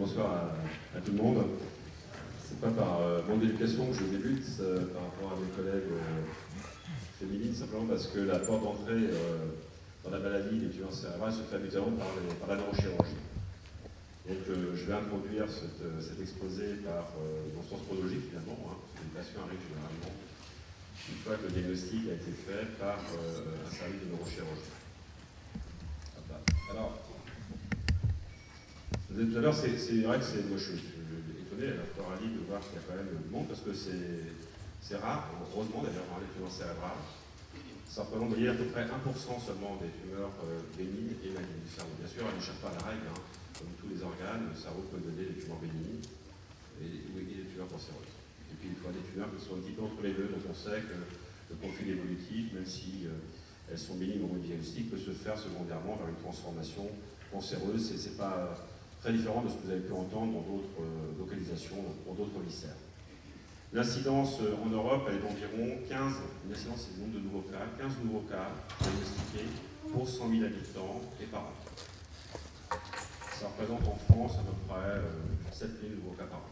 bonsoir à tout le monde. C'est pas par manque d'éducation que je débute par rapport à mes collègues féminines, simplement parce que la porte d'entrée dans la maladie des tumeurs cérébrales se fait habituellement par la neurochirurgie. Donc je vais introduire cet exposé par mon sens chronologique finalement, parce que les patients arrivent généralement une fois que le diagnostic a été fait par un service de neurochirurgie. Alors, vous avez dit tout à l'heure, c'est vrai que moi je suis étonné à la fois ravi de voir qu'il y a quand même du monde, parce que c'est rare, heureusement d'ailleurs, les tumeurs cérébrales. Ça représente à peu près 1% seulement des tumeurs bénignes et malignes du cerveau. Bien sûr, elle n'échappe pas à la règle, comme tous les organes, le cerveau peut donner des tumeurs bénignes et des tumeurs cancéreuses. Et puis il faut des tumeurs qui sont un petit peu entre les deux, donc on sait que le profil évolutif, même si elles sont bénignes au moment du diagnostic, peut se faire secondairement vers une transformation cancéreuse. C'est pas très différent de ce que vous avez pu entendre dans d'autres localisations, pour d'autres viscères. L'incidence en Europe, elle est d'environ 15, l'incidence c'est le nombre de nouveaux cas, 15 nouveaux cas diagnostiqués pour 100 000 habitants et par an. Ça représente en France à peu près 7 000 nouveaux cas par an.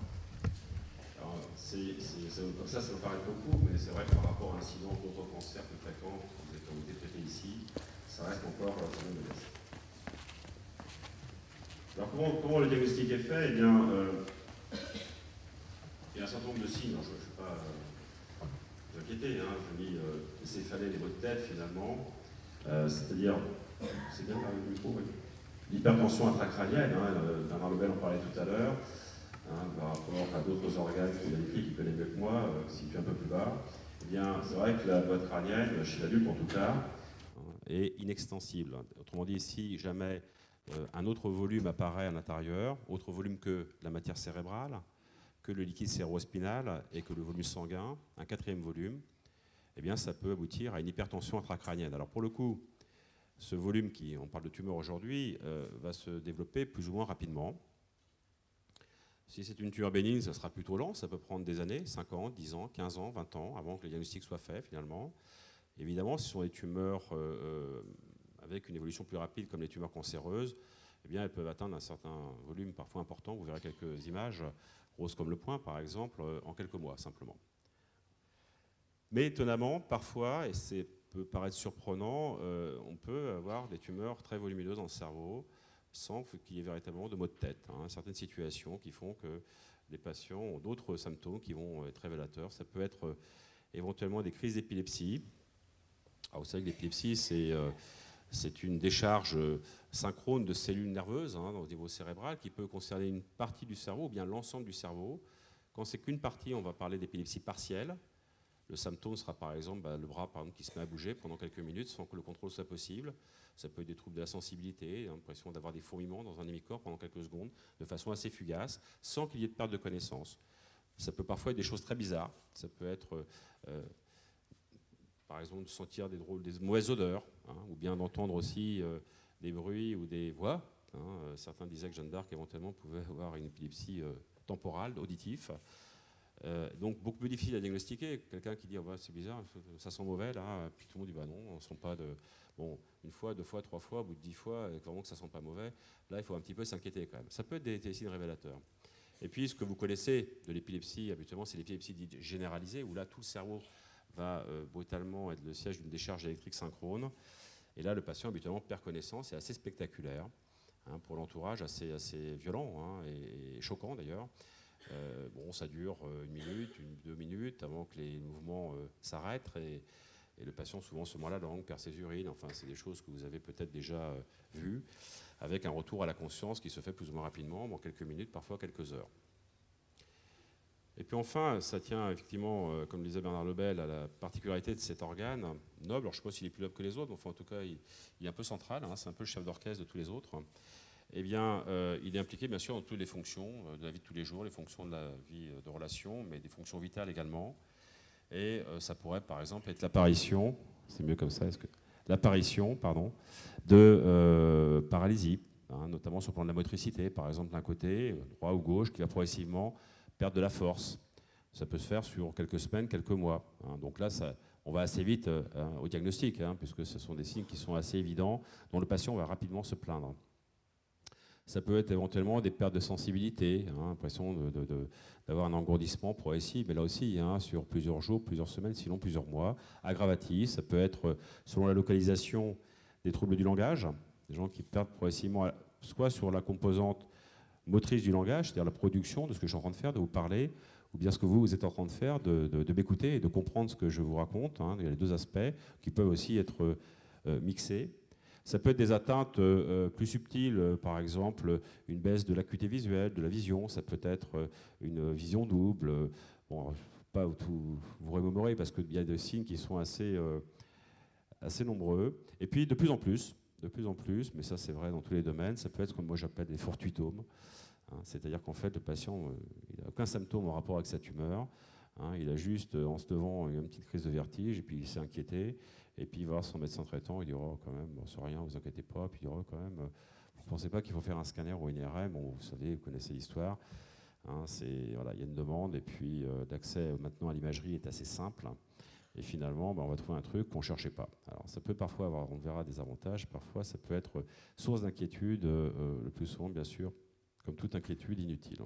Alors, comme ça me paraît beaucoup, mais c'est vrai que par rapport à l'incidence d'autres cancers plus fréquents qui ont été traités ici, ça reste encore quand même modeste. Alors comment le diagnostic est fait? Eh bien, il y a un certain nombre de signes. Alors, je ne vais pas vous inquiéter, je mis les céphalées, les maux de tête finalement, c'est-à-dire, c'est bien avec le micro, oui. L'hypertension intracrânienne, Bernard Lebel en parlait tout à l'heure, par rapport à d'autres organes qu'il a décrits, qui connaît mieux que moi, situés un peu plus bas. Eh bien, c'est vrai que la boîte crânienne, chez l'adulte en tout cas, est inextensible. Autrement dit, si jamais un autre volume apparaît à l'intérieur, autre volume que la matière cérébrale, que le liquide cérébrospinal et que le volume sanguin, un quatrième volume, eh bien, ça peut aboutir à une hypertension intracrânienne. Alors pour le coup, ce volume, on parle de tumeur aujourd'hui, va se développer plus ou moins rapidement. Si c'est une tumeur bénigne, ça sera plutôt lent, ça peut prendre des années, 5 ans, 10 ans, 15 ans, 20 ans, avant que le diagnostic soit fait finalement. Évidemment, ce sont des tumeurs avec une évolution plus rapide comme les tumeurs cancéreuses, eh bien, elles peuvent atteindre un certain volume parfois important. Vous verrez quelques images, roses comme le poing par exemple, en quelques mois simplement. Mais étonnamment, parfois, et ça peut paraître surprenant, on peut avoir des tumeurs très volumineuses dans le cerveau sans qu'il y ait véritablement de maux de tête. Certaines situations qui font que les patients ont d'autres symptômes qui vont être révélateurs. Ça peut être éventuellement des crises d'épilepsie. Vous savez que l'épilepsie, c'est une décharge synchrone de cellules nerveuses au niveau cérébral qui peut concerner une partie du cerveau ou bien l'ensemble du cerveau. Quand c'est qu'une partie, on va parler d'épilepsie partielle. Le symptôme sera par exemple le bras par exemple, qui se met à bouger pendant quelques minutes sans que le contrôle soit possible. Ça peut être des troubles de la sensibilité, l'impression d'avoir des fourmillements dans un hémicorps pendant quelques secondes, de façon assez fugace, sans qu'il y ait de perte de connaissance. Ça peut parfois être des choses très bizarres. Ça peut être par exemple de sentir des mauvaises odeurs, ou bien d'entendre aussi des bruits ou des voix. Certains disaient que Jeanne d'Arc éventuellement pouvait avoir une épilepsie temporale, auditive. Donc beaucoup plus difficile à diagnostiquer. Quelqu'un qui dit c'est bizarre, ça sent mauvais là, puis tout le monde dit non, on ne sent pas de. Bon, une fois, 2 fois, 3 fois, au bout de 10 fois, vraiment que ça ne sent pas mauvais, là il faut un petit peu s'inquiéter quand même. Ça peut être des signes révélateurs. Et puis ce que vous connaissez de l'épilepsie, habituellement, c'est l'épilepsie dite généralisée, où là tout le cerveau va brutalement être le siège d'une décharge électrique synchrone. Et là, le patient habituellement perd connaissance, c'est assez spectaculaire, pour l'entourage, assez violent et choquant d'ailleurs. Ça dure 1 minute, 2 minutes avant que les mouvements s'arrêtent et le patient souvent se mord la langue, perd ses urines. Enfin, c'est des choses que vous avez peut-être déjà vues, avec un retour à la conscience qui se fait plus ou moins rapidement, en quelques minutes, parfois quelques heures. Et puis enfin, ça tient effectivement, comme disait Bernard Lebel, à la particularité de cet organe noble. Alors, je ne sais pas s'il est plus noble que les autres, mais enfin, en tout cas, il est un peu central. C'est un peu le chef d'orchestre de tous les autres. Eh bien, il est impliqué bien sûr dans toutes les fonctions de la vie de tous les jours, les fonctions de la vie de relation, mais des fonctions vitales également. Et ça pourrait par exemple être l'apparition, c'est mieux comme ça, l'apparition, de paralysie, notamment sur le plan de la motricité, par exemple d'un côté, droit ou gauche, qui va progressivement perdre de la force. Ça peut se faire sur quelques semaines, quelques mois. Donc là, on va assez vite au diagnostic, puisque ce sont des signes qui sont assez évidents, dont le patient va rapidement se plaindre. Ça peut être éventuellement des pertes de sensibilité, l'impression d'avoir un engourdissement progressif, mais là aussi, sur plusieurs jours, plusieurs semaines, sinon plusieurs mois. Aggravatif, ça peut être, selon la localisation, des troubles du langage, des gens qui perdent progressivement, soit sur la composante motrice du langage, c'est-à-dire la production de ce que je suis en train de faire, de vous parler, ou bien ce que vous êtes en train de faire, de m'écouter et de comprendre ce que je vous raconte. Il y a les deux aspects qui peuvent aussi être mixés. Ça peut être des atteintes plus subtiles, par exemple une baisse de l'acuité visuelle, de la vision. Ça peut être une vision double. Bon, pas tout vous remémorer parce qu'il y a des signes qui sont assez nombreux. Et puis de plus en plus, mais ça c'est vrai dans tous les domaines, ça peut être comme moi j'appelle des fortuitomes. C'est-à-dire qu'en fait le patient il n'a aucun symptôme en rapport avec sa tumeur. Il a juste, en se levant, une petite crise de vertige, et puis il s'est inquiété, et puis il va voir son médecin traitant, il dit oh, quand même, bon, c'est rien, vous inquiétez pas, puis il dit oh, quand même, vous ne pensez pas qu'il faut faire un scanner ou une IRM, bon, vous savez, vous connaissez l'histoire. Voilà, il y a une demande, et puis l'accès maintenant à l'imagerie est assez simple, et finalement, on va trouver un truc qu'on ne cherchait pas. Alors ça peut parfois avoir, on verra, des avantages, parfois ça peut être source d'inquiétude, le plus souvent, bien sûr, comme toute inquiétude, inutile.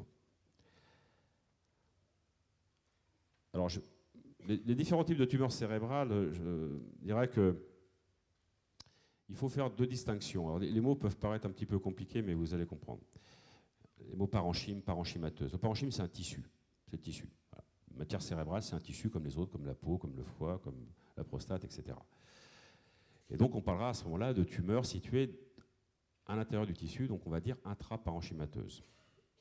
Alors, les différents types de tumeurs cérébrales, je dirais que il faut faire deux distinctions. Alors, les mots peuvent paraître un petit peu compliqués, mais vous allez comprendre. Les mots parenchyme, parenchymateuse. Le parenchyme, c'est un tissu. C'est le tissu. Voilà. La matière cérébrale, c'est un tissu comme les autres, comme la peau, comme le foie, comme la prostate, etc. Et donc, on parlera à ce moment-là de tumeurs situées à l'intérieur du tissu, donc on va dire intraparenchymateuse.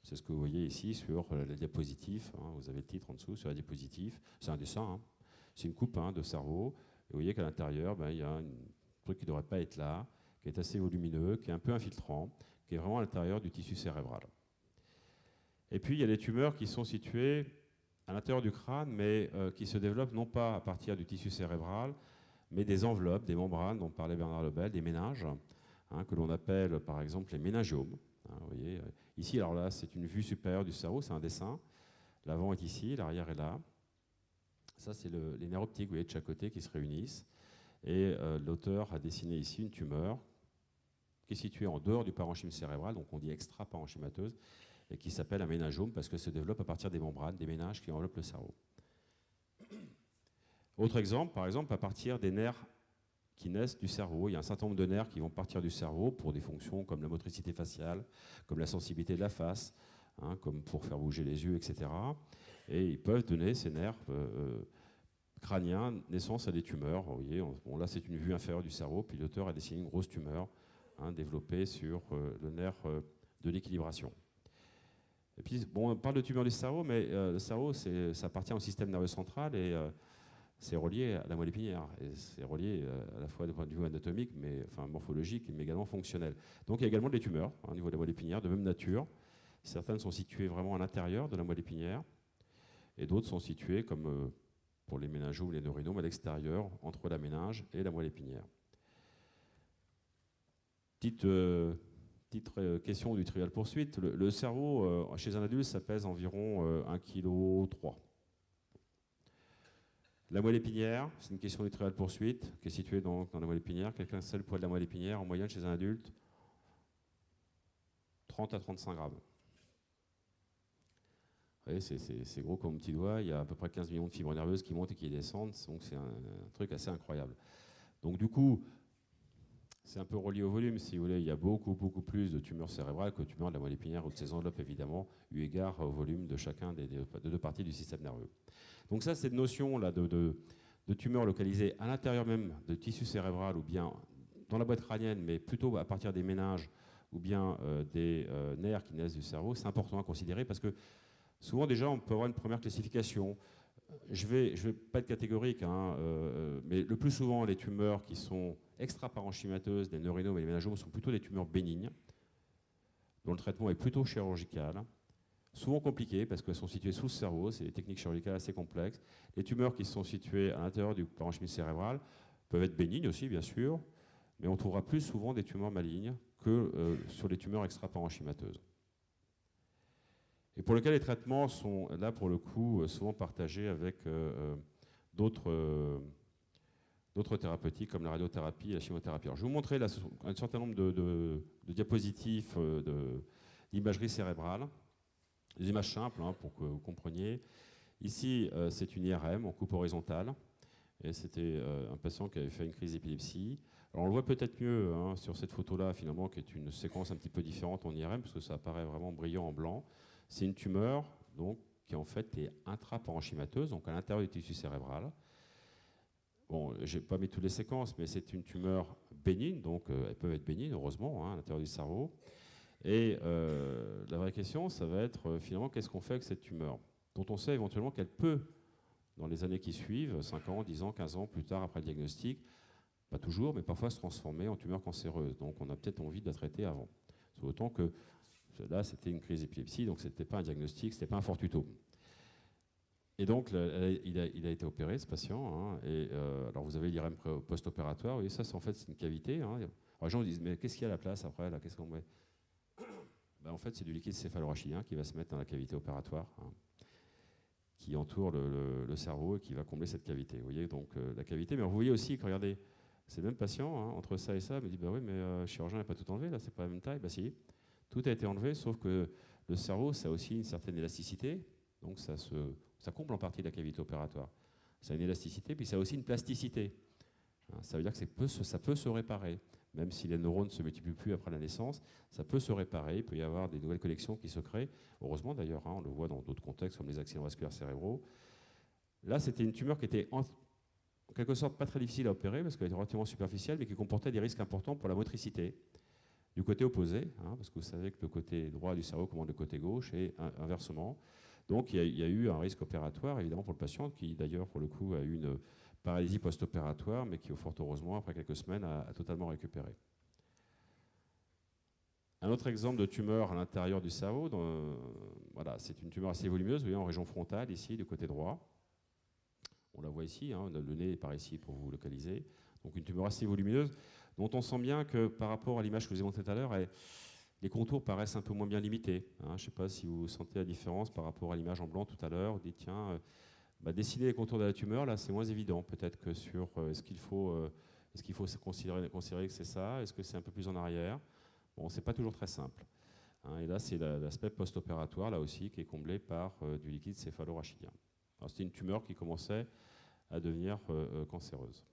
C'est ce que vous voyez ici sur la diapositive. Vous avez le titre en dessous sur la diapositive. C'est un dessin. C'est une coupe de cerveau. Et vous voyez qu'à l'intérieur, il y a un truc qui ne devrait pas être là, qui est assez volumineux, qui est un peu infiltrant, qui est vraiment à l'intérieur du tissu cérébral. Et puis, il y a les tumeurs qui sont situées à l'intérieur du crâne, mais qui se développent non pas à partir du tissu cérébral, mais des enveloppes, des membranes dont parlait Bernard Lebel, des méninges, que l'on appelle par exemple les méningiomes. Vous voyez, ici, alors là, c'est une vue supérieure du cerveau, c'est un dessin. L'avant est ici, l'arrière est là. Ça, c'est les nerfs optiques, vous voyez, de chaque côté qui se réunissent. Et l'auteur a dessiné ici une tumeur qui est située en dehors du parenchyme cérébral, donc on dit extra-parenchymateuse, et qui s'appelle un méningiome parce qu'elle se développe à partir des membranes, des méninges qui enveloppent le cerveau. Autre exemple, par exemple, à partir des nerfs qui naissent du cerveau. Il y a un certain nombre de nerfs qui vont partir du cerveau pour des fonctions comme la motricité faciale, comme la sensibilité de la face, comme pour faire bouger les yeux, etc. Et ils peuvent donner, ces nerfs crâniens, naissance à des tumeurs. Vous voyez, bon, là, c'est une vue inférieure du cerveau, puis l'auteur a dessiné une grosse tumeur développée sur le nerf de l'équilibration. Et puis, bon, on parle de tumeur du cerveau, mais le cerveau, ça appartient au système nerveux central et c'est relié à la moelle épinière. Et c'est relié à la fois du point de vue anatomique, enfin morphologique, mais également fonctionnel. Donc il y a également des tumeurs au niveau de la moelle épinière de même nature. Certaines sont situées vraiment à l'intérieur de la moelle épinière et d'autres sont situées, comme pour les méningomes ou les neurinomes, à l'extérieur, entre la méninge et la moelle épinière. Petite question du trivial poursuite. Le cerveau, chez un adulte, ça pèse environ 1,3 kg. La moelle épinière, c'est une question du trivial poursuite, qui est située dans la moelle épinière. Quelqu'un sait le poids de la moelle épinière en moyenne chez un adulte? 30 à 35 grammes. Vous voyez, c'est gros comme un petit doigt. Il y a à peu près 15 millions de fibres nerveuses qui montent et qui descendent. Donc c'est un truc assez incroyable. Donc du coup, c'est un peu relié au volume, si vous voulez. Il y a beaucoup plus de tumeurs cérébrales que de tumeurs de la moelle épinière ou de ses enveloppes, évidemment, eu égard au volume de chacun des deux parties du système nerveux. Donc ça, cette notion-là de tumeurs localisées à l'intérieur même de tissu cérébral ou bien dans la boîte crânienne, mais plutôt à partir des méninges ou bien des nerfs qui naissent du cerveau, c'est important à considérer parce que souvent, déjà, on peut avoir une première classification. Je vais pas être catégorique, mais le plus souvent, les tumeurs qui sont extra-parenchymateuses, des neurinomes et des méningomes, sont plutôt des tumeurs bénignes, dont le traitement est plutôt chirurgical, souvent compliquées parce qu'elles sont situées sous le cerveau, c'est des techniques chirurgicales assez complexes. Les tumeurs qui sont situées à l'intérieur du parenchyme cérébral peuvent être bénignes aussi, bien sûr, mais on trouvera plus souvent des tumeurs malignes que sur les tumeurs extra-parenchymateuses. Et pour lequel les traitements sont, là, pour le coup, souvent partagés avec d'autres d'autres thérapeutiques comme la radiothérapie et la chimiothérapie. Alors, je vais vous montrer là, un certain nombre de diapositives d'imagerie cérébrale, des images simples pour que vous compreniez. Ici, c'est une IRM en coupe horizontale. Et c'était un patient qui avait fait une crise d'épilepsie. Alors on le voit peut-être mieux sur cette photo-là, finalement, qui est une séquence un petit peu différente en IRM, parce que ça apparaît vraiment brillant en blanc. C'est une tumeur donc, qui en fait est intraparenchymateuse, donc à l'intérieur du tissu cérébral. Bon, je n'ai pas mis toutes les séquences, mais c'est une tumeur bénigne, donc elles peuvent être bénignes, heureusement, à l'intérieur du cerveau. Et la vraie question, ça va être finalement, qu'est-ce qu'on fait avec cette tumeur, dont on sait éventuellement qu'elle peut, dans les années qui suivent, 5 ans, 10 ans, 15 ans plus tard après le diagnostic, pas toujours, mais parfois se transformer en tumeur cancéreuse. Donc on a peut-être envie de la traiter avant. Autant que là, c'était une crise d'épilepsie, donc ce n'était pas un diagnostic, ce n'était pas un fortuito. Et donc, il a été opéré, ce patient. Alors, vous avez l'IRM post-opératoire. Et ça, en fait, c'est une cavité. Alors, les gens disent, mais qu'est-ce qu'il y a à la place après là, qu'est-ce qu'on met En fait, c'est du liquide céphalorachidien qui va se mettre dans la cavité opératoire, qui entoure le cerveau et qui va combler cette cavité. Vous voyez, donc, la cavité. Mais vous voyez aussi que, regardez, ces mêmes patients, entre ça et ça, me disent, bah oui, mais le chirurgien n'a pas tout enlevé, là, c'est pas la même taille. Bah si, tout a été enlevé, sauf que le cerveau, ça a aussi une certaine élasticité. Donc ça comble en partie la cavité opératoire. Ça a une élasticité, puis ça a aussi une plasticité. Ça veut dire que ça peut se réparer. Même si les neurones ne se multiplient plus après la naissance, ça peut se réparer. Il peut y avoir des nouvelles connexions qui se créent. Heureusement d'ailleurs, on le voit dans d'autres contextes comme les accidents vasculaires cérébraux. Là, c'était une tumeur qui était en quelque sorte pas très difficile à opérer parce qu'elle était relativement superficielle, mais qui comportait des risques importants pour la motricité. Du côté opposé, parce que vous savez que le côté droit du cerveau commande le côté gauche et inversement. Donc il y a eu un risque opératoire, évidemment, pour le patient, qui d'ailleurs, pour le coup, a eu une paralysie post-opératoire, mais qui, fort heureusement, après quelques semaines, a totalement récupéré. Un autre exemple de tumeur à l'intérieur du cerveau, voilà, c'est une tumeur assez volumineuse, vous voyez, en région frontale, ici, du côté droit. On la voit ici, le nez est par ici pour vous localiser. Donc une tumeur assez volumineuse, dont on sent bien que par rapport à l'image que je vous ai montrée tout à l'heure, les contours paraissent un peu moins bien limités. Je ne sais pas si vous sentez la différence par rapport à l'image en blanc tout à l'heure. Vous dites, tiens, dessiner les contours de la tumeur, là, c'est moins évident. Peut-être que sur est-ce qu'il faut considérer que c'est ça? Est-ce que c'est un peu plus en arrière? Bon, c'est pas toujours très simple. Et là, c'est l'aspect post-opératoire, là aussi, qui est comblé par du liquide céphalorachidien. C'était une tumeur qui commençait à devenir cancéreuse.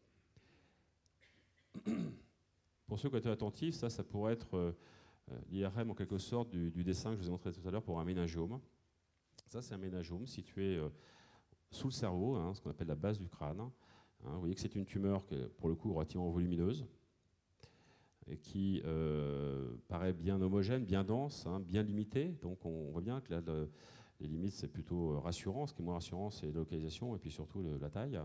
Pour ceux qui étaient attentifs, ça pourrait être l'IRM en quelque sorte du dessin que je vous ai montré tout à l'heure pour un méningiome. Ça, c'est un méningiome situé sous le cerveau, ce qu'on appelle la base du crâne. Vous voyez que c'est une tumeur qui est pour le coup relativement volumineuse et qui paraît bien homogène, bien dense, bien limitée. Donc on voit bien que là, les limites, c'est plutôt rassurant. Ce qui est moins rassurant, c'est la localisation et puis surtout la taille.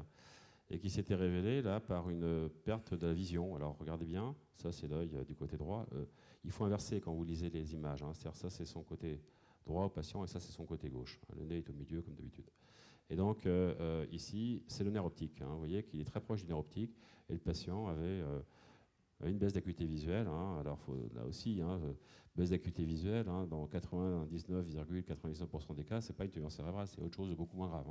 Et qui s'était révélée là par une perte de la vision. Alors regardez bien, ça c'est l'œil du côté droit. Il faut inverser quand vous lisez les images. C'est-à-dire ça c'est son côté droit au patient et ça c'est son côté gauche. Le nez est au milieu comme d'habitude. Et donc ici c'est le nerf optique. Vous voyez qu'il est très proche du nerf optique et le patient avait une baisse d'acuité visuelle. Alors là aussi, baisse d'acuité visuelle, dans 99,99% des cas, c'est pas une tumeur cérébrale, c'est autre chose de beaucoup moins grave.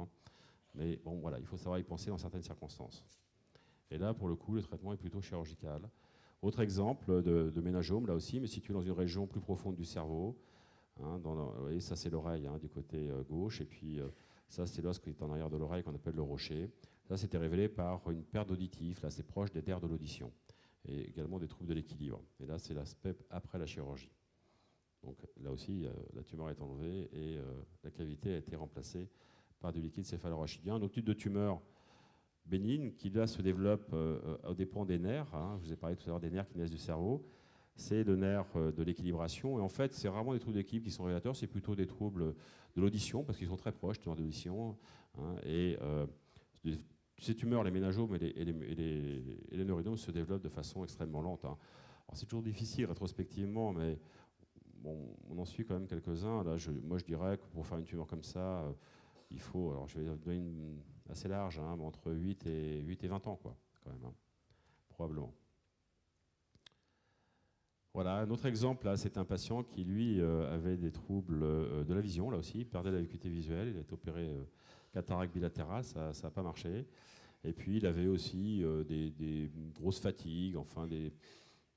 Mais bon, voilà, il faut savoir y penser dans certaines circonstances. Et là, pour le coup, le traitement est plutôt chirurgical. Autre exemple de méningiome, là aussi, mais situé dans une région plus profonde du cerveau. Vous voyez, ça, c'est l'oreille du côté gauche. Et puis, ça, c'est l'os qui est en arrière de l'oreille qu'on appelle le rocher. Ça, c'était révélé par une perte d'auditif. Là, c'est proche des nerfs de l'audition. Et également des troubles de l'équilibre. Et là, c'est l'aspect après la chirurgie. Donc là aussi, la tumeur est enlevée et la cavité a été remplacée par du liquide céphalorachidien. Un autre type de tumeur bénigne qui là se développe aux dépens des nerfs. Je vous ai parlé tout à l'heure des nerfs qui naissent du cerveau. C'est le nerf de l'équilibration. Et en fait, c'est rarement des troubles d'équilibre qui sont révélateurs, c'est plutôt des troubles de l'audition, parce qu'ils sont très proches, tumeurs d'audition. Ces tumeurs, les méningomes et les neurinomes se développent de façon extrêmement lente. Alors c'est toujours difficile rétrospectivement, mais bon, on en suit quand même quelques-uns. Là, moi je dirais que pour faire une tumeur comme ça, il faut, alors je vais donner une assez large, mais entre 8 et 20 ans, quoi, quand même, probablement. Voilà, un autre exemple, là, c'est un patient qui, lui, avait des troubles de la vision, là aussi, il perdait la acuité visuelle, il a été opéré cataracte bilatérale, ça n'a pas marché. Et puis il avait aussi des grosses fatigues, enfin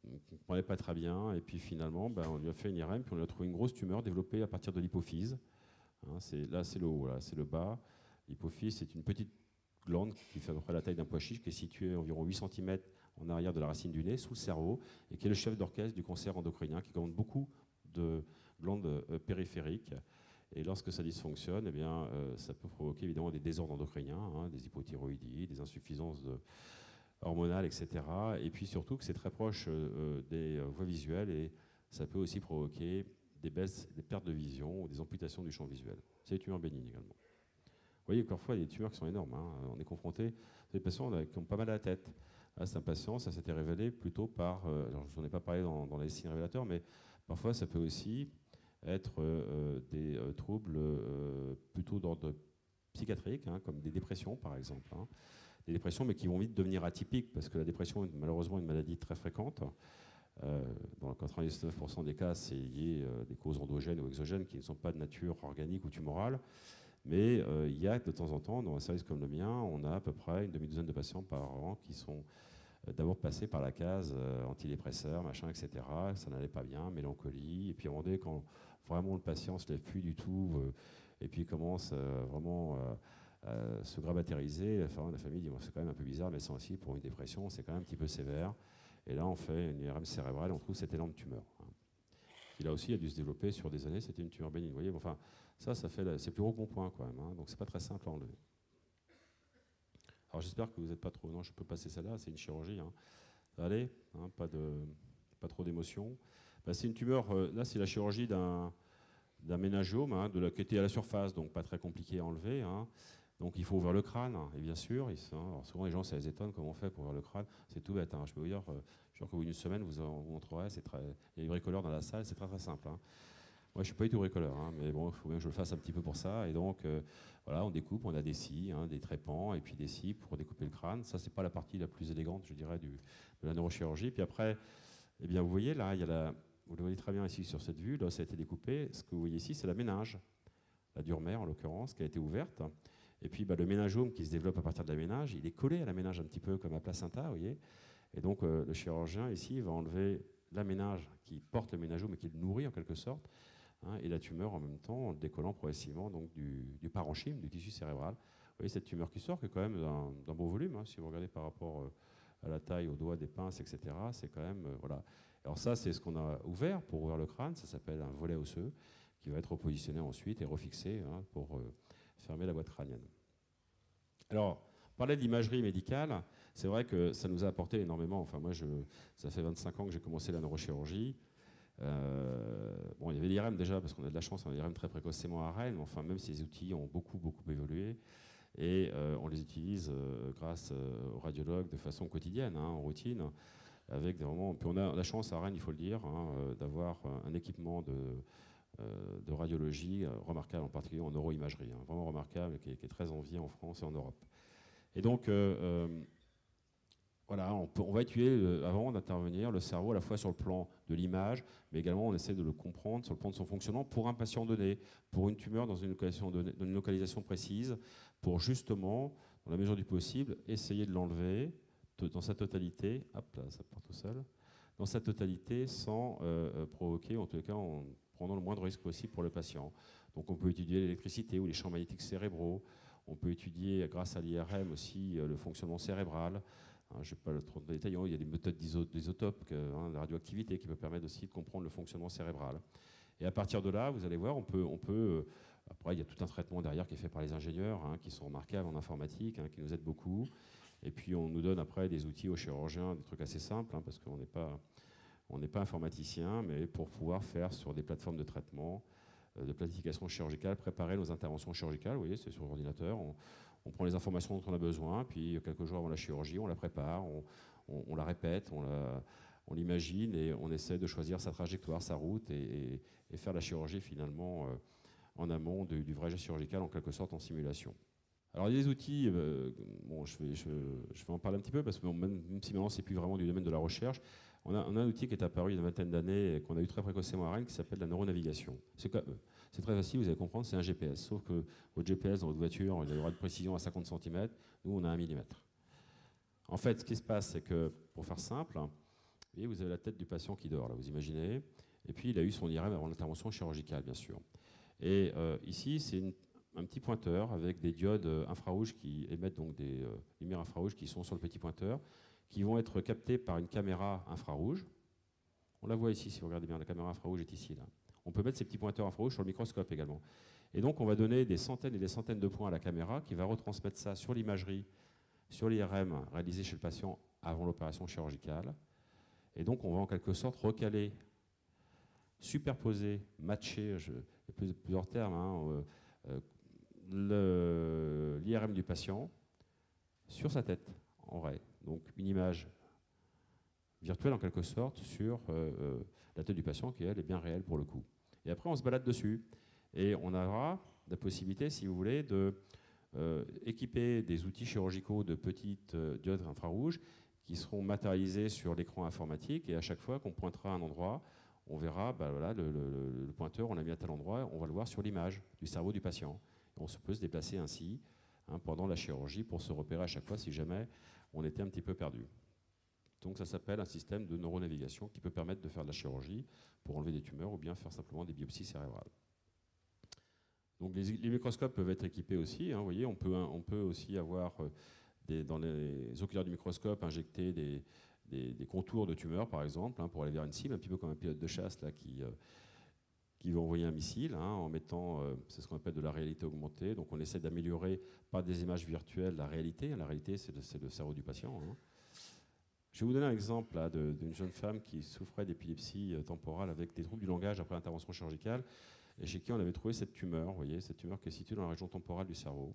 on ne comprenait pas très bien. Et puis finalement, ben, on lui a fait une IRM, puis on lui a trouvé une grosse tumeur développée à partir de l'hypophyse. Hein, là, c'est le haut, là, c'est le bas. L'hypophyse, c'est une petite glande qui fait à peu près la taille d'un pois chiche, qui est située à environ 8 cm en arrière de la racine du nez, sous le cerveau, et qui est le chef d'orchestre du cancer endocrinien, qui commande beaucoup de glandes périphériques. Et lorsque ça dysfonctionne, eh bien, ça peut provoquer évidemment des désordres endocriniens, hein, des hypothyroïdies, des insuffisances hormonales, etc. Et puis surtout que c'est très proche des voies visuelles et ça peut aussi provoquer des baisses, des pertes de vision ou des amputations du champ visuel. C'est des tumeurs bénignes également. Vous voyez, parfois, il y a des tumeurs qui sont énormes. Hein. On est confronté à des patients qui ont pas mal à la tête. Là, c'est un patient, ça s'était révélé plutôt par... alors, je n'en ai pas parlé dans les signes révélateurs, mais parfois, ça peut aussi être des troubles plutôt d'ordre psychiatrique, hein, comme des dépressions, par exemple. Hein. Des dépressions, mais qui vont vite devenir atypiques, parce que la dépression est malheureusement une maladie très fréquente. Dans 99% des cas, c'est lié à des causes endogènes ou exogènes qui ne sont pas de nature organique ou tumorale. Mais il y a de temps en temps, dans un service comme le mien, on a à peu près une demi-douzaine de patients par an qui sont d'abord passés par la case antidépresseurs, machin, etc. Ça n'allait pas bien, mélancolie. Et puis à un moment donné, quand vraiment le patient ne se lève plus du tout, et puis commence vraiment à se grabatériser, la famille dit bon, c'est quand même un peu bizarre, mais ça aussi, pour une dépression, c'est quand même un petit peu sévère. Et là, on fait une IRM cérébrale et on trouve cette énorme tumeur. Hein. Qui là aussi a dû se développer sur des années, c'était une tumeur bénigne. Vous voyez, enfin, c'est plus gros qu'on point quand même, hein, donc c'est pas très simple à enlever. Alors j'espère que vous n'êtes pas trop... Non, je peux passer celle-là, c'est une chirurgie. Hein. Allez, hein, pas trop d'émotion. Ben, c'est une tumeur, là c'est la chirurgie d'un méningiome, hein, qui était à la surface, donc pas très compliqué à enlever. Hein. Donc il faut ouvrir le crâne, hein, et bien sûr, alors souvent les gens ça les étonne comment on fait pour ouvrir le crâne, c'est tout bête, hein, je peux vous dire, je suis sûr qu'au bout d'une semaine vous montrerez, il y a des bricoleurs dans la salle, c'est très très simple. Hein. Moi je suis pas du tout bricoleur, hein, mais bon, il faut bien que je le fasse un petit peu pour ça, et donc voilà, on découpe, on a des scies, hein, des trépans, et puis des scies pour découper le crâne, ça c'est pas la partie la plus élégante, je dirais, de la neurochirurgie, puis après, eh bien vous voyez là, il y a vous le voyez très bien ici sur cette vue, là ça a été découpé, ce que vous voyez ici c'est la méninge, la dure mère en l'occurrence, qui a été ouverte. Et puis le méningiome qui se développe à partir de la méninge, il est collé à la méninge un petit peu comme un placenta, vous voyez. Et donc le chirurgien ici va enlever la méninge qui porte le méningiome et qui le nourrit en quelque sorte, hein, et la tumeur en même temps en le décollant progressivement donc, du parenchyme, du tissu cérébral. Vous voyez cette tumeur qui sort, qui est quand même d'un beau volume, hein, si vous regardez par rapport à la taille, aux doigts, des pinces, etc. C'est quand même... voilà. Alors ça, c'est ce qu'on a ouvert pour ouvrir le crâne, ça s'appelle un volet osseux, qui va être repositionné ensuite et refixé hein, pour fermer la boîte crânienne. Alors, parler de l'imagerie médicale, c'est vrai que ça nous a apporté énormément. Enfin, moi, ça fait 25 ans que j'ai commencé la neurochirurgie. Bon, il y avait l'IRM déjà, parce qu'on a de la chance, on a l'IRM très précocement à Rennes, mais enfin, même si les outils ont beaucoup évolué, et on les utilise grâce aux radiologues de façon quotidienne, hein, en routine, avec vraiment... Puis on a la chance à Rennes, il faut le dire, hein, d'avoir un équipement de radiologie remarquable, en particulier en neuroimagerie, hein, vraiment remarquable, qui est très envié en France et en Europe. Et donc, voilà, on va étudier, avant d'intervenir, le cerveau à la fois sur le plan de l'image, mais également on essaie de le comprendre sur le plan de son fonctionnement pour un patient donné, pour une tumeur dans une localisation précise, pour justement, dans la mesure du possible, essayer de l'enlever dans sa totalité, hop là, ça part tout seul, dans sa totalité sans provoquer, en tout cas en prenant le moindre risque possible pour le patient. Donc on peut étudier l'électricité ou les champs magnétiques cérébraux, on peut étudier grâce à l'IRM aussi le fonctionnement cérebral. Hein, je n'ai pas trop de détails, il y a des méthodes d'isotopes, hein, de radioactivité qui peut permettre aussi de comprendre le fonctionnement cérébral. Et à partir de là, vous allez voir, après il y a tout un traitement derrière qui est fait par les ingénieurs, hein, qui sont remarquables en informatique, hein, qui nous aident beaucoup. Et puis on nous donne après des outils aux chirurgiens, des trucs assez simples, hein, parce qu'on n'est pas informaticien, mais pour pouvoir faire sur des plateformes de traitement, de planification chirurgicale, préparer nos interventions chirurgicales. Vous voyez, c'est sur l'ordinateur. On prend les informations dont on a besoin, puis quelques jours avant la chirurgie, on la prépare, on la répète, on l'imagine et on essaie de choisir sa trajectoire, sa route et faire la chirurgie finalement en amont du vrai geste chirurgical, en quelque sorte en simulation. Alors il y a des outils, bon, je vais en parler un petit peu, parce que même si maintenant c'est plus vraiment du domaine de la recherche, on a un outil qui est apparu il y a une vingtaine d'années et qu'on a eu très précocement à Rennes, qui s'appelle la neuronavigation. C'est très facile, vous allez comprendre, c'est un GPS, sauf que votre GPS dans votre voiture, il aura de précision à 50 cm, nous on a 1 mm. En fait, ce qui se passe, c'est que, pour faire simple, vous voyez, vous avez la tête du patient qui dort, là, vous imaginez, et puis il a eu son IRM avant l'intervention chirurgicale, bien sûr. Et ici, c'est un petit pointeur avec des diodes infrarouges qui émettent donc des lumières infrarouges qui sont sur le petit pointeur, qui vont être captées par une caméra infrarouge. On la voit ici, si vous regardez bien, la caméra infrarouge est ici, là. On peut mettre ces petits pointeurs infrarouges sur le microscope également. Et donc, on va donner des centaines et des centaines de points à la caméra qui va retransmettre ça sur l'imagerie, sur l'IRM réalisé chez le patient avant l'opération chirurgicale. Et donc, on va en quelque sorte recaler, superposer, matcher, il y a plusieurs termes, l'IRM du patient sur sa tête, en vrai. Donc, une image virtuelle en quelque sorte sur la tête du patient qui, elle, est bien réelle pour le coup. Et après, on se balade dessus. Et on aura la possibilité, si vous voulez, de équiper des outils chirurgicaux de petites diodes infrarouges qui seront matérialisés sur l'écran informatique. Et à chaque fois qu'on pointera à un endroit, on verra, voilà, le pointeur, on l'a mis à tel endroit, on va le voir sur l'image du cerveau du patient. Et on peut se déplacer ainsi pendant la chirurgie pour se repérer à chaque fois si jamais on était un petit peu perdu. Donc ça s'appelle un système de neuronavigation qui peut permettre de faire de la chirurgie pour enlever des tumeurs ou bien faire simplement des biopsies cérébrales. Donc les microscopes peuvent être équipés aussi. Vous voyez, on peut aussi avoir dans les oculaires du microscope injecter des contours de tumeurs, par exemple, pour aller vers une cible, un petit peu comme un pilote de chasse là, qui va envoyer un missile en mettant, c'est ce qu'on appelle de la réalité augmentée. Donc on essaie d'améliorer par des images virtuelles la réalité. La réalité, c'est le cerveau du patient. Je vais vous donner un exemple d'une jeune femme qui souffrait d'épilepsie temporale avec des troubles du langage après intervention chirurgicale et chez qui on avait trouvé cette tumeur, vous voyez, cette tumeur qui est située dans la région temporale du cerveau.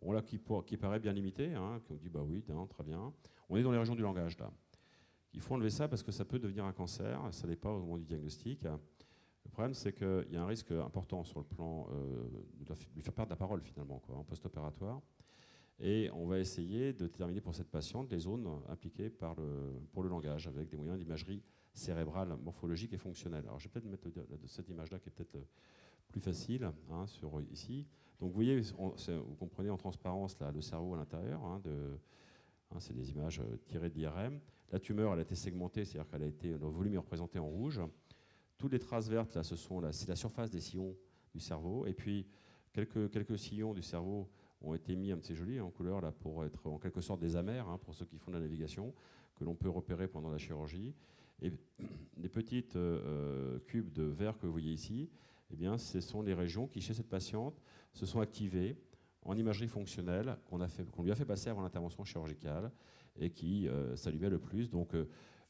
Bon, là, qui paraît bien limitée, qui on dit, bah oui, très bien. On est dans les régions du langage, là. Il faut enlever ça parce que ça peut devenir un cancer, ça n'est pas au moment du diagnostic. Le problème, c'est qu'il y a un risque important sur le plan de lui faire perdre la parole, finalement, en post-opératoire. Et on va essayer de déterminer pour cette patiente les zones impliquées pour le langage, avec des moyens d'imagerie cérébrale, morphologique et fonctionnelle. Alors je vais peut-être mettre cette image-là qui est peut-être plus facile, ici. Donc vous voyez, vous comprenez en transparence là, le cerveau à l'intérieur, c'est des images tirées de l'IRM. La tumeur, elle a été segmentée, c'est-à-dire qu'elle a été, le volume est représenté en rouge. Toutes les traces vertes, là, c'est la surface des sillons du cerveau. Et puis, quelques sillons du cerveau ont été mis, c'est joli, en couleur, là, pour être en quelque sorte des amers, pour ceux qui font de la navigation, que l'on peut repérer pendant la chirurgie. Et les petites cubes de verre que vous voyez ici, eh bien, ce sont les régions qui, chez cette patiente, se sont activées en imagerie fonctionnelle qu'on lui a fait passer avant l'intervention chirurgicale et qui s'allumaient le plus. Donc,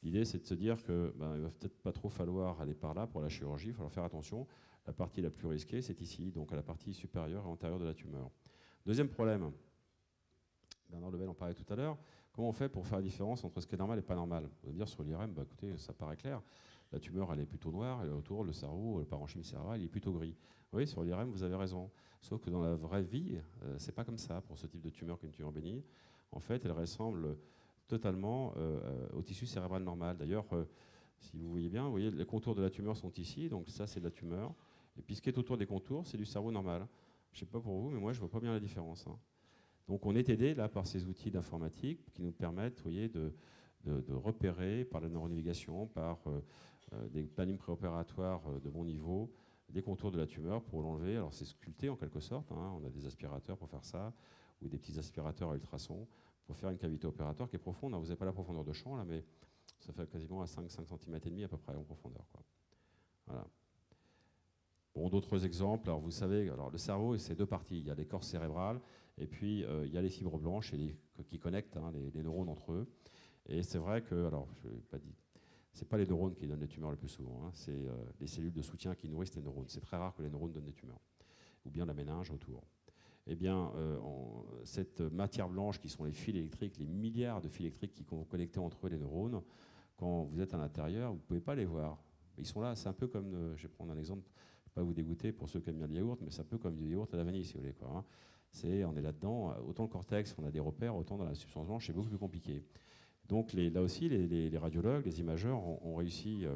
l'idée, c'est de se dire qu'il ne va peut-être pas trop falloir aller par là pour la chirurgie, il va falloir faire attention. La partie la plus risquée, c'est ici, donc à la partie supérieure et antérieure de la tumeur. Deuxième problème, Bernard Lebel en parlait tout à l'heure, comment on fait pour faire la différence entre ce qui est normal et pas normal? Vous allez me dire sur l'IRM, écoutez, ça paraît clair, la tumeur elle est plutôt noire, et autour, le cerveau, le parenchyme cérébral, il est plutôt gris. Oui, sur l'IRM, vous avez raison. Sauf que dans la vraie vie, c'est pas comme ça pour ce type de tumeur qu'une tumeur bénigne. En fait, elle ressemble totalement au tissu cérébral normal. D'ailleurs, si vous voyez bien, vous voyez, les contours de la tumeur sont ici, donc ça c'est de la tumeur. Et puis ce qui est autour des contours, c'est du cerveau normal. Je ne sais pas pour vous, mais moi je ne vois pas bien la différence. Donc on est aidé là par ces outils d'informatique qui nous permettent, vous voyez, de repérer par la neuronavigation, par des plannings préopératoires de bon niveau, des contours de la tumeur pour l'enlever. Alors c'est sculpté en quelque sorte, on a des aspirateurs pour faire ça, ou des petits aspirateurs à ultrasons pour faire une cavité opératoire qui est profonde. Vous n'avez pas la profondeur de champ là, mais ça fait quasiment à 5 cm et demi à peu près en profondeur. Voilà. Bon, d'autres exemples, alors vous savez, le cerveau, c'est deux parties. Il y a l'écorce cérébrale et puis il y a les fibres blanches qui connectent les neurones entre eux. Et c'est vrai que, alors je n'ai pas dit, c'est pas les neurones qui donnent les tumeurs le plus souvent, c'est les cellules de soutien qui nourrissent les neurones. C'est très rare que les neurones donnent des tumeurs, ou bien la méninge autour. Eh bien, cette matière blanche qui sont les fils électriques, les milliards de fils électriques qui sont connectés entre eux, les neurones, quand vous êtes à l'intérieur, vous ne pouvez pas les voir. Ils sont là, c'est un peu comme, je vais prendre un exemple, pas vous dégoûter pour ceux qui aiment bien le yaourt, mais c'est un peu comme du yaourt à la vanille, si vous voulez. On est là-dedans, autant le cortex, on a des repères, autant dans la substance blanche, c'est beaucoup plus compliqué. Donc là aussi, les radiologues, les imageurs ont réussi,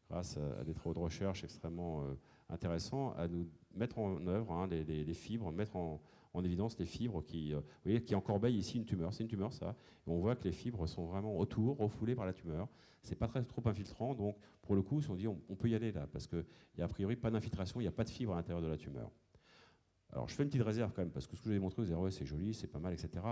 grâce à des travaux de recherche extrêmement intéressants, à nous mettre en œuvre les fibres, mettre en en évidence les fibres vous voyez, qui encorbeillent ici une tumeur. C'est une tumeur, ça. Et on voit que les fibres sont vraiment autour, refoulées par la tumeur. C'est pas trop infiltrant, donc pour le coup, on dit on peut y aller là, parce qu'il n'y a a priori pas d'infiltration, il n'y a pas de fibre à l'intérieur de la tumeur. Alors je fais une petite réserve quand même, parce que ce que je vous ai montré, vous allez dire ouais, c'est joli, c'est pas mal, etc.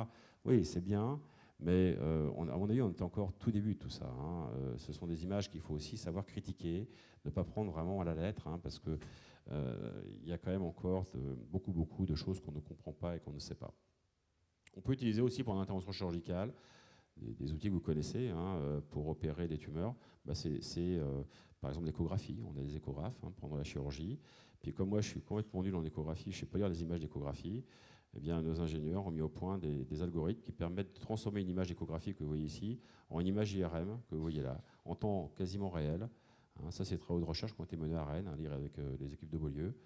Oui, c'est bien, mais à mon avis, on est encore tout début de tout ça. Hein. Ce sont des images qu'il faut aussi savoir critiquer, ne pas prendre vraiment à la lettre, hein, parce qu'il y a quand même encore beaucoup de choses qu'on ne comprend pas et qu'on ne sait pas. On peut utiliser aussi pendant l'intervention chirurgicale des outils que vous connaissez hein, pour opérer des tumeurs. Bah, c'est par exemple l'échographie. On a des échographes hein, pendant la chirurgie. Puis comme moi, je suis complètement nul en échographie, je ne sais pas lire les images d'échographie, eh bien, nos ingénieurs ont mis au point des algorithmes qui permettent de transformer une image d'échographie que vous voyez ici en une image IRM que vous voyez là, en temps quasiment réel. Hein, ça, c'est des travaux de recherche qui ont été menés à Rennes, à lire avec les équipes de Beaulieu.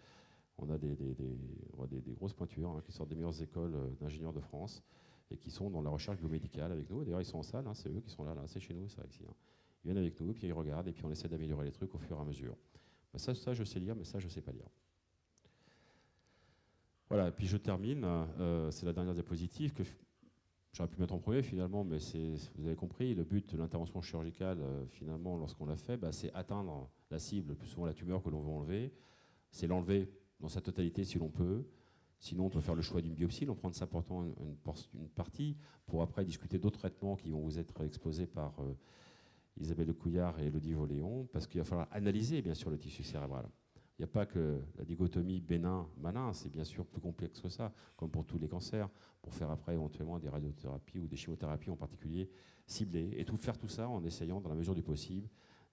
On a des grosses pointures hein, qui sortent des meilleures écoles d'ingénieurs de France et qui sont dans la recherche biomédicale avec nous. D'ailleurs, ils sont en salle, hein, c'est eux qui sont là, c'est chez nous, ça, ici. Hein. Ils viennent avec nous, puis ils regardent, et puis on essaie d'améliorer les trucs au fur et à mesure. Ben ça, je sais lire, mais ça, je ne sais pas lire. Voilà, et puis je termine. C'est la dernière diapositive que j'aurais pu mettre en premier, finalement, mais vous avez compris, le but de l'intervention chirurgicale, finalement, lorsqu'on l'a fait, c'est atteindre la cible, le plus souvent la tumeur que l'on veut enlever. C'est l'enlever dans sa totalité si l'on peut. Sinon, on peut faire le choix d'une biopsie, en prendre simplement une partie, pour après discuter d'autres traitements qui vont vous être exposés par Isabelle de Couillard et Elodie Voléon, parce qu'il va falloir analyser, bien sûr, le tissu cérébral. Il n'y a pas que la dichotomie bénin-malin, c'est bien sûr plus complexe que ça, comme pour tous les cancers, pour faire après éventuellement des radiothérapies ou des chimiothérapies en particulier ciblées, et faire tout ça en essayant, dans la mesure du possible,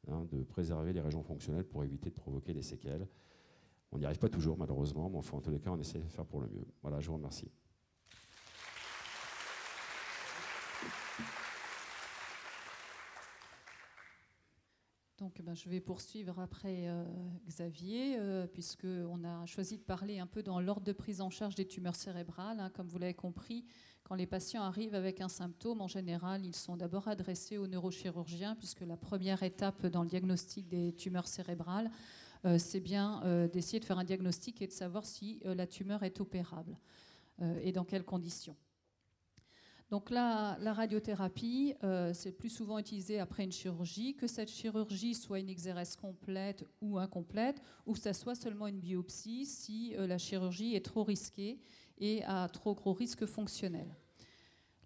hein, de préserver les régions fonctionnelles pour éviter de provoquer des séquelles. On n'y arrive pas toujours, malheureusement, mais enfin, en tous les cas, on essaie de faire pour le mieux. Voilà, je vous remercie. Donc, je vais poursuivre après Xavier, puisqu'on a choisi de parler un peu dans l'ordre de prise en charge des tumeurs cérébrales. Hein. Comme vous l'avez compris, quand les patients arrivent avec un symptôme, en général, ils sont d'abord adressés au neurochirurgien, puisque la première étape dans le diagnostic des tumeurs cérébrales, c'est bien d'essayer de faire un diagnostic et de savoir si la tumeur est opérable et dans quelles conditions. Donc là, la radiothérapie, c'est plus souvent utilisé après une chirurgie, que cette chirurgie soit une exérèse complète ou incomplète, ou que ça soit seulement une biopsie si la chirurgie est trop risquée et a trop gros risques fonctionnels.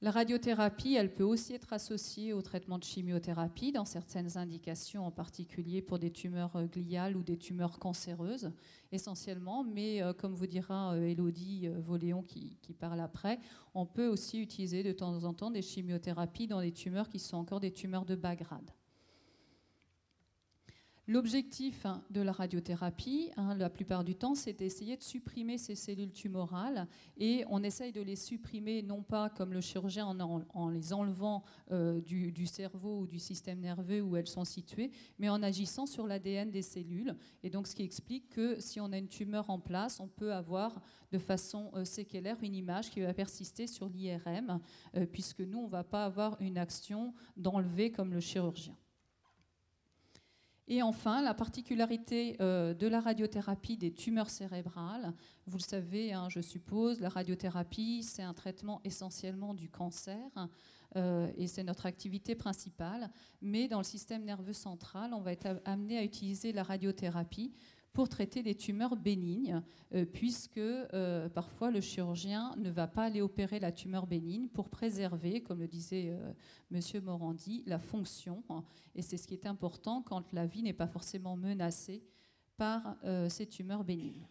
La radiothérapie, elle peut aussi être associée au traitement de chimiothérapie dans certaines indications, en particulier pour des tumeurs gliales ou des tumeurs cancéreuses, essentiellement. Mais comme vous dira Elodie Voléon qui parle après, on peut aussi utiliser de temps en temps des chimiothérapies dans des tumeurs qui sont encore des tumeurs de bas grade. L'objectif de la radiothérapie, la plupart du temps, c'est d'essayer de supprimer ces cellules tumorales, et on essaye de les supprimer non pas comme le chirurgien en les enlevant du cerveau ou du système nerveux où elles sont situées, mais en agissant sur l'ADN des cellules. Et donc, ce qui explique que si on a une tumeur en place, on peut avoir de façon séquelaire une image qui va persister sur l'IRM, puisque nous, on ne va pas avoir une action d'enlever comme le chirurgien. Et enfin, la particularité de la radiothérapie des tumeurs cérébrales, vous le savez, je suppose, la radiothérapie, c'est un traitement essentiellement du cancer et c'est notre activité principale. Mais dans le système nerveux central, on va être amené à utiliser la radiothérapie pour traiter des tumeurs bénignes, puisque parfois le chirurgien ne va pas aller opérer la tumeur bénigne pour préserver, comme le disait M. Morandi, la fonction. Et c'est ce qui est important quand la vie n'est pas forcément menacée par ces tumeurs bénignes.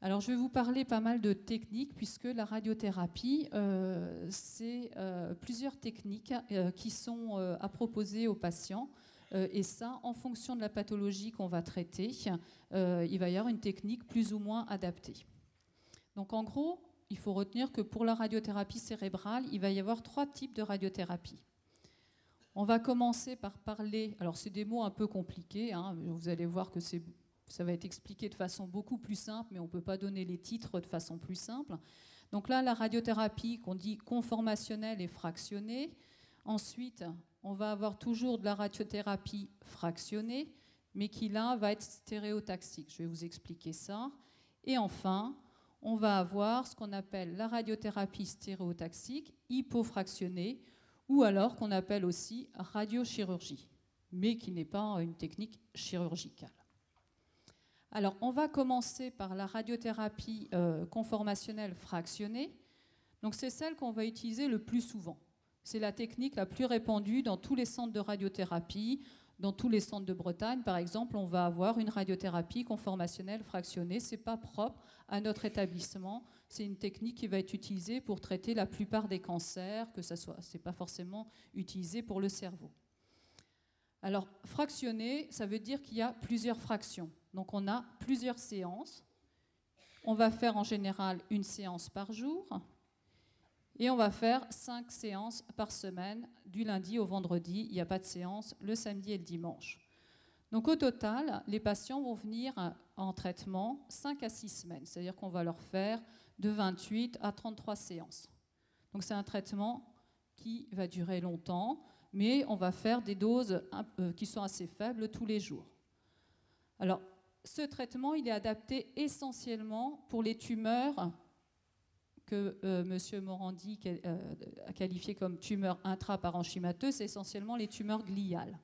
Alors, je vais vous parler pas mal de techniques, puisque la radiothérapie, c'est plusieurs techniques qui sont à proposer aux patients. Et ça, en fonction de la pathologie qu'on va traiter, il va y avoir une technique plus ou moins adaptée. Donc en gros, il faut retenir que pour la radiothérapie cérébrale, il va y avoir 3 types de radiothérapie. On va commencer par parler, alors c'est des mots un peu compliqués, vous allez voir que ça va être expliqué de façon beaucoup plus simple, mais on ne peut pas donner les titres de façon plus simple. Donc là, la radiothérapie qu'on dit conformationnelle et fractionnée. Ensuite, on va avoir toujours de la radiothérapie fractionnée, mais qui là va être stéréotaxique. Je vais vous expliquer ça. Et enfin, on va avoir ce qu'on appelle la radiothérapie stéréotaxique, hypofractionnée, ou alors qu'on appelle aussi radiochirurgie, mais qui n'est pas une technique chirurgicale. Alors, on va commencer par la radiothérapie conformationnelle fractionnée. Donc, c'est celle qu'on va utiliser le plus souvent. C'est la technique la plus répandue dans tous les centres de radiothérapie. Dans tous les centres de Bretagne, par exemple, on va avoir une radiothérapie conformationnelle fractionnée. Ce n'est pas propre à notre établissement. C'est une technique qui va être utilisée pour traiter la plupart des cancers, que ce n'est pas forcément utilisé pour le cerveau. Alors, fractionné, ça veut dire qu'il y a plusieurs fractions. Donc, on a plusieurs séances. On va faire en général une séance par jour. Et on va faire 5 séances par semaine, du lundi au vendredi. Il n'y a pas de séance le samedi et le dimanche. Donc au total, les patients vont venir en traitement 5 à 6 semaines. C'est-à-dire qu'on va leur faire de 28 à 33 séances. Donc c'est un traitement qui va durer longtemps, mais on va faire des doses qui sont assez faibles tous les jours. Alors ce traitement, il est adapté essentiellement pour les tumeurs que M. Morandi a qualifié comme tumeurs intraparenchymateuses, c'est essentiellement les tumeurs gliales.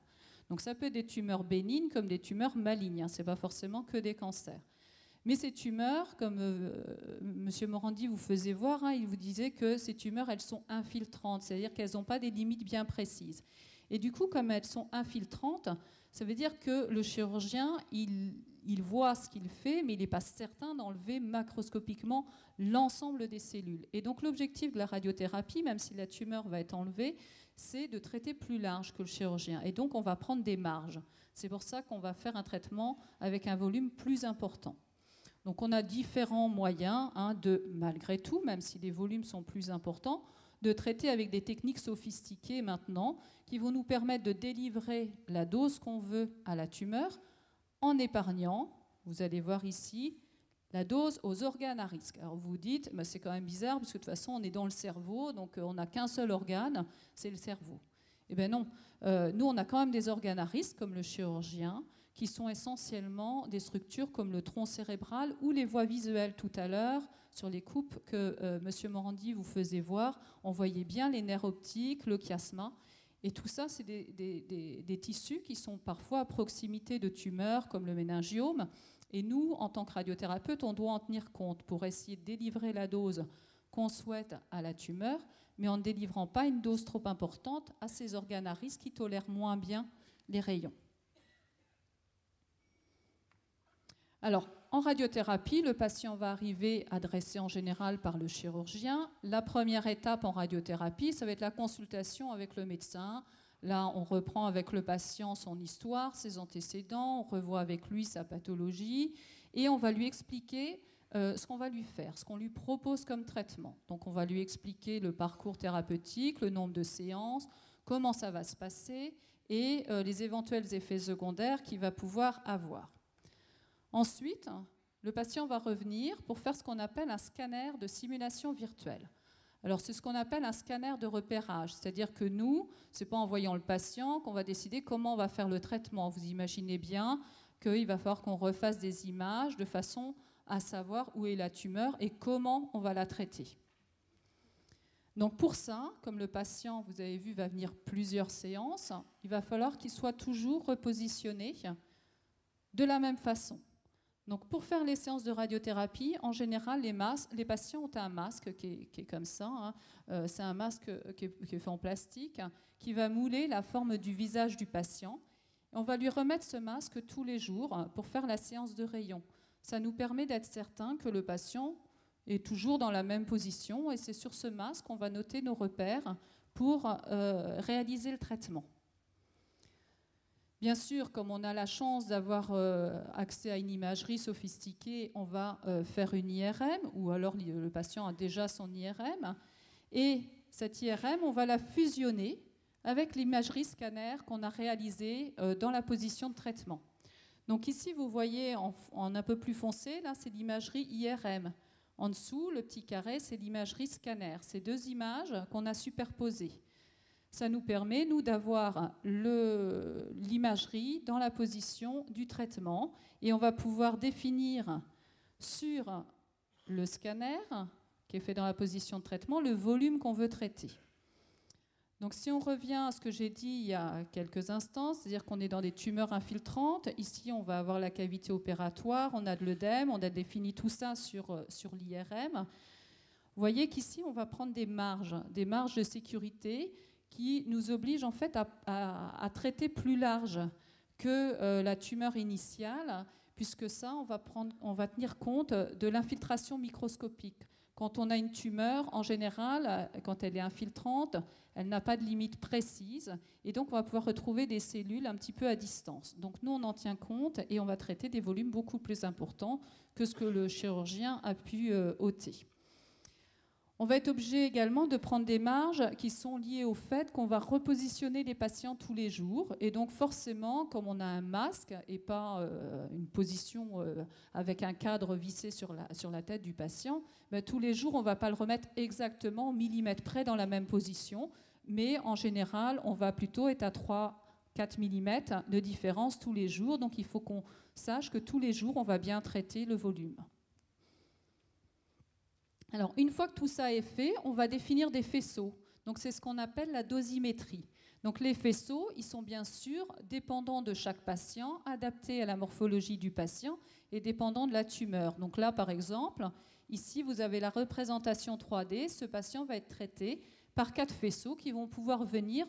Donc ça peut être des tumeurs bénignes comme des tumeurs malignes, ce n'est pas forcément que des cancers. Mais ces tumeurs, comme M. Morandi vous faisait voir, il vous disait que ces tumeurs, elles sont infiltrantes, c'est-à-dire qu'elles n'ont pas des limites bien précises. Et du coup, comme elles sont infiltrantes, ça veut dire que le chirurgien, il voit ce qu'il fait, mais il n'est pas certain d'enlever macroscopiquement l'ensemble des cellules. Et donc l'objectif de la radiothérapie, même si la tumeur va être enlevée, c'est de traiter plus large que le chirurgien. Et donc on va prendre des marges. C'est pour ça qu'on va faire un traitement avec un volume plus important. Donc on a différents moyens de, malgré tout, même si les volumes sont plus importants, de traiter avec des techniques sophistiquées maintenant qui vont nous permettre de délivrer la dose qu'on veut à la tumeur en épargnant, vous allez voir ici, la dose aux organes à risque. Alors vous vous dites, bah c'est quand même bizarre parce que de toute façon on est dans le cerveau, donc on n'a qu'un seul organe, c'est le cerveau. Eh bien non, nous on a quand même des organes à risque comme le chirurgien, qui sont essentiellement des structures comme le tronc cérébral ou les voies visuelles. Tout à l'heure, sur les coupes que M. Morandi vous faisait voir, on voyait bien les nerfs optiques, le chiasma. Et tout ça, c'est des tissus qui sont parfois à proximité de tumeurs comme le méningiome. Et nous, en tant que radiothérapeute, on doit en tenir compte pour essayer de délivrer la dose qu'on souhaite à la tumeur, mais en ne délivrant pas une dose trop importante à ces organes à risque qui tolèrent moins bien les rayons. Alors, en radiothérapie, le patient va arriver adressé en général par le chirurgien. La première étape en radiothérapie, ça va être la consultation avec le médecin. Là, on reprend avec le patient son histoire, ses antécédents, on revoit avec lui sa pathologie et on va lui expliquer ce qu'on va lui faire, ce qu'on lui propose comme traitement. Donc, on va lui expliquer le parcours thérapeutique, le nombre de séances, comment ça va se passer et les éventuels effets secondaires qu'il va pouvoir avoir. Ensuite, le patient va revenir pour faire ce qu'on appelle un scanner de simulation virtuelle. Alors, c'est ce qu'on appelle un scanner de repérage, c'est-à-dire que nous, ce n'est pas en voyant le patient qu'on va décider comment on va faire le traitement. Vous imaginez bien qu'il va falloir qu'on refasse des images de façon à savoir où est la tumeur et comment on va la traiter. Donc pour ça, comme le patient, vous avez vu, va venir plusieurs séances, il va falloir qu'il soit toujours repositionné de la même façon. Donc pour faire les séances de radiothérapie, en général, les patients ont un masque qui est comme ça. C'est un masque qui est fait en plastique, qui va mouler la forme du visage du patient. Et on va lui remettre ce masque tous les jours pour faire la séance de rayon. Ça nous permet d'être certain que le patient est toujours dans la même position et c'est sur ce masque qu'on va noter nos repères pour réaliser le traitement. Bien sûr, comme on a la chance d'avoir accès à une imagerie sophistiquée, on va faire une IRM, ou alors le patient a déjà son IRM. Et cette IRM, on va la fusionner avec l'imagerie scanner qu'on a réalisée dans la position de traitement. Donc ici, vous voyez en un peu plus foncé, là, c'est l'imagerie IRM. En dessous, le petit carré, c'est l'imagerie scanner. C'est deux images qu'on a superposées. Ça nous permet, nous, d'avoir l'imagerie dans la position du traitement et on va pouvoir définir sur le scanner qui est fait dans la position de traitement, le volume qu'on veut traiter. Donc si on revient à ce que j'ai dit il y a quelques instants, c'est-à-dire qu'on est dans des tumeurs infiltrantes, ici on va avoir la cavité opératoire, on a de l'œdème, on a défini tout ça sur l'IRM. Vous voyez qu'ici on va prendre des marges de sécurité qui nous obligent en fait à traiter plus large que la tumeur initiale, puisque ça on va tenir compte de l'infiltration microscopique. Quand on a une tumeur, en général, quand elle est infiltrante, elle n'a pas de limite précise et donc on va pouvoir retrouver des cellules un petit peu à distance. Donc nous, on en tient compte et on va traiter des volumes beaucoup plus importants que ce que le chirurgien a pu ôter. On va être obligé également de prendre des marges qui sont liées au fait qu'on va repositionner les patients tous les jours. Et donc forcément, comme on a un masque et pas une position avec un cadre vissé sur la tête du patient, ben, tous les jours, on ne va pas le remettre exactement au millimètre près dans la même position. Mais en général, on va plutôt être à 3-4 mm de différence tous les jours. Donc il faut qu'on sache que tous les jours, on va bien traiter le volume. Alors, une fois que tout ça est fait, on va définir des faisceaux. Donc, c'est ce qu'on appelle la dosimétrie. Donc, les faisceaux, ils sont bien sûr dépendants de chaque patient, adaptés à la morphologie du patient et dépendants de la tumeur. Donc là, par exemple, ici, vous avez la représentation 3D. Ce patient va être traité par 4 faisceaux qui vont pouvoir venir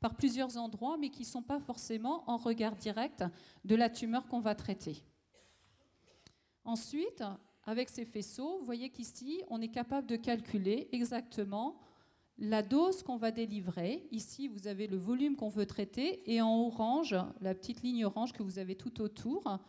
par plusieurs endroits, mais qui ne sont pas forcément en regard direct de la tumeur qu'on va traiter. Ensuite, avec ces faisceaux, vous voyez qu'ici, on est capable de calculer exactement la dose qu'on va délivrer. Ici, vous avez le volume qu'on veut traiter et en orange, la petite ligne orange que vous avez tout autour,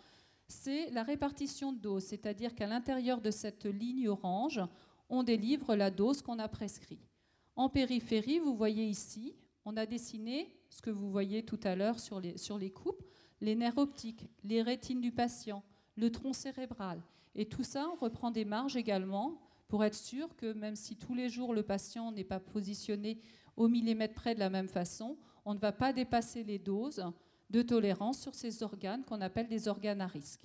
c'est la répartition de dose, c'est-à-dire qu'à l'intérieur de cette ligne orange, on délivre la dose qu'on a prescrite. En périphérie, vous voyez ici, on a dessiné ce que vous voyez tout à l'heure sur les coupes, les nerfs optiques, les rétines du patient, le tronc cérébral. Et tout ça, on reprend des marges également pour être sûr que même si tous les jours le patient n'est pas positionné au millimètre près de la même façon, on ne va pas dépasser les doses de tolérance sur ces organes qu'on appelle des organes à risque.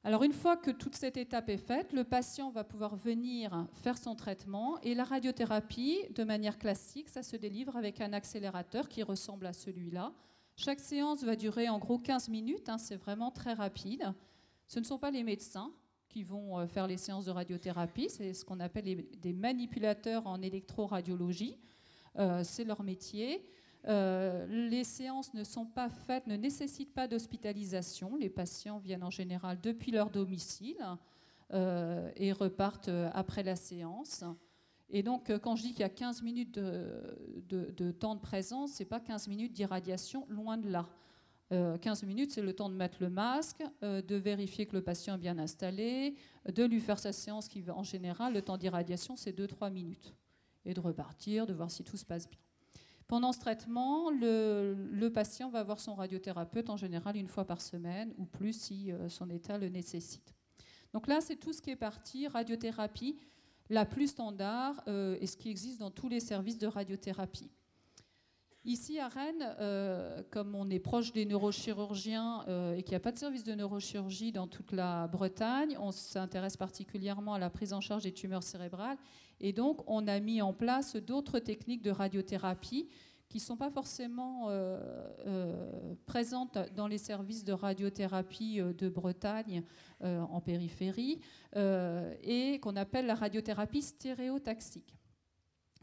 Alors une fois que toute cette étape est faite, le patient va pouvoir venir faire son traitement et la radiothérapie, de manière classique, ça se délivre avec un accélérateur qui ressemble à celui-là. Chaque séance va durer en gros 15 minutes, c'est vraiment très rapide. Ce ne sont pas les médecins qui vont faire les séances de radiothérapie, c'est ce qu'on appelle des manipulateurs en électroradiologie, c'est leur métier. Les séances ne sont pas faites, ne nécessitent pas d'hospitalisation, les patients viennent en général depuis leur domicile et repartent après la séance. Et donc, quand je dis qu'il y a 15 minutes de temps de présence, ce n'est pas 15 minutes d'irradiation, loin de là. 15 minutes, c'est le temps de mettre le masque, de vérifier que le patient est bien installé, de lui faire sa séance qui, en général, le temps d'irradiation, c'est 2-3 minutes. Et de repartir, de voir si tout se passe bien. Pendant ce traitement, le patient va voir son radiothérapeute, en général, une fois par semaine, ou plus si son état le nécessite. Donc là, c'est tout ce qui est parti, radiothérapie, la plus standard et ce qui existe dans tous les services de radiothérapie. Ici à Rennes, comme on est proche des neurochirurgiens et qu'il n'y a pas de service de neurochirurgie dans toute la Bretagne, on s'intéresse particulièrement à la prise en charge des tumeurs cérébrales et donc on a mis en place d'autres techniques de radiothérapie qui ne sont pas forcément présentes dans les services de radiothérapie de Bretagne en périphérie et qu'on appelle la radiothérapie stéréotaxique.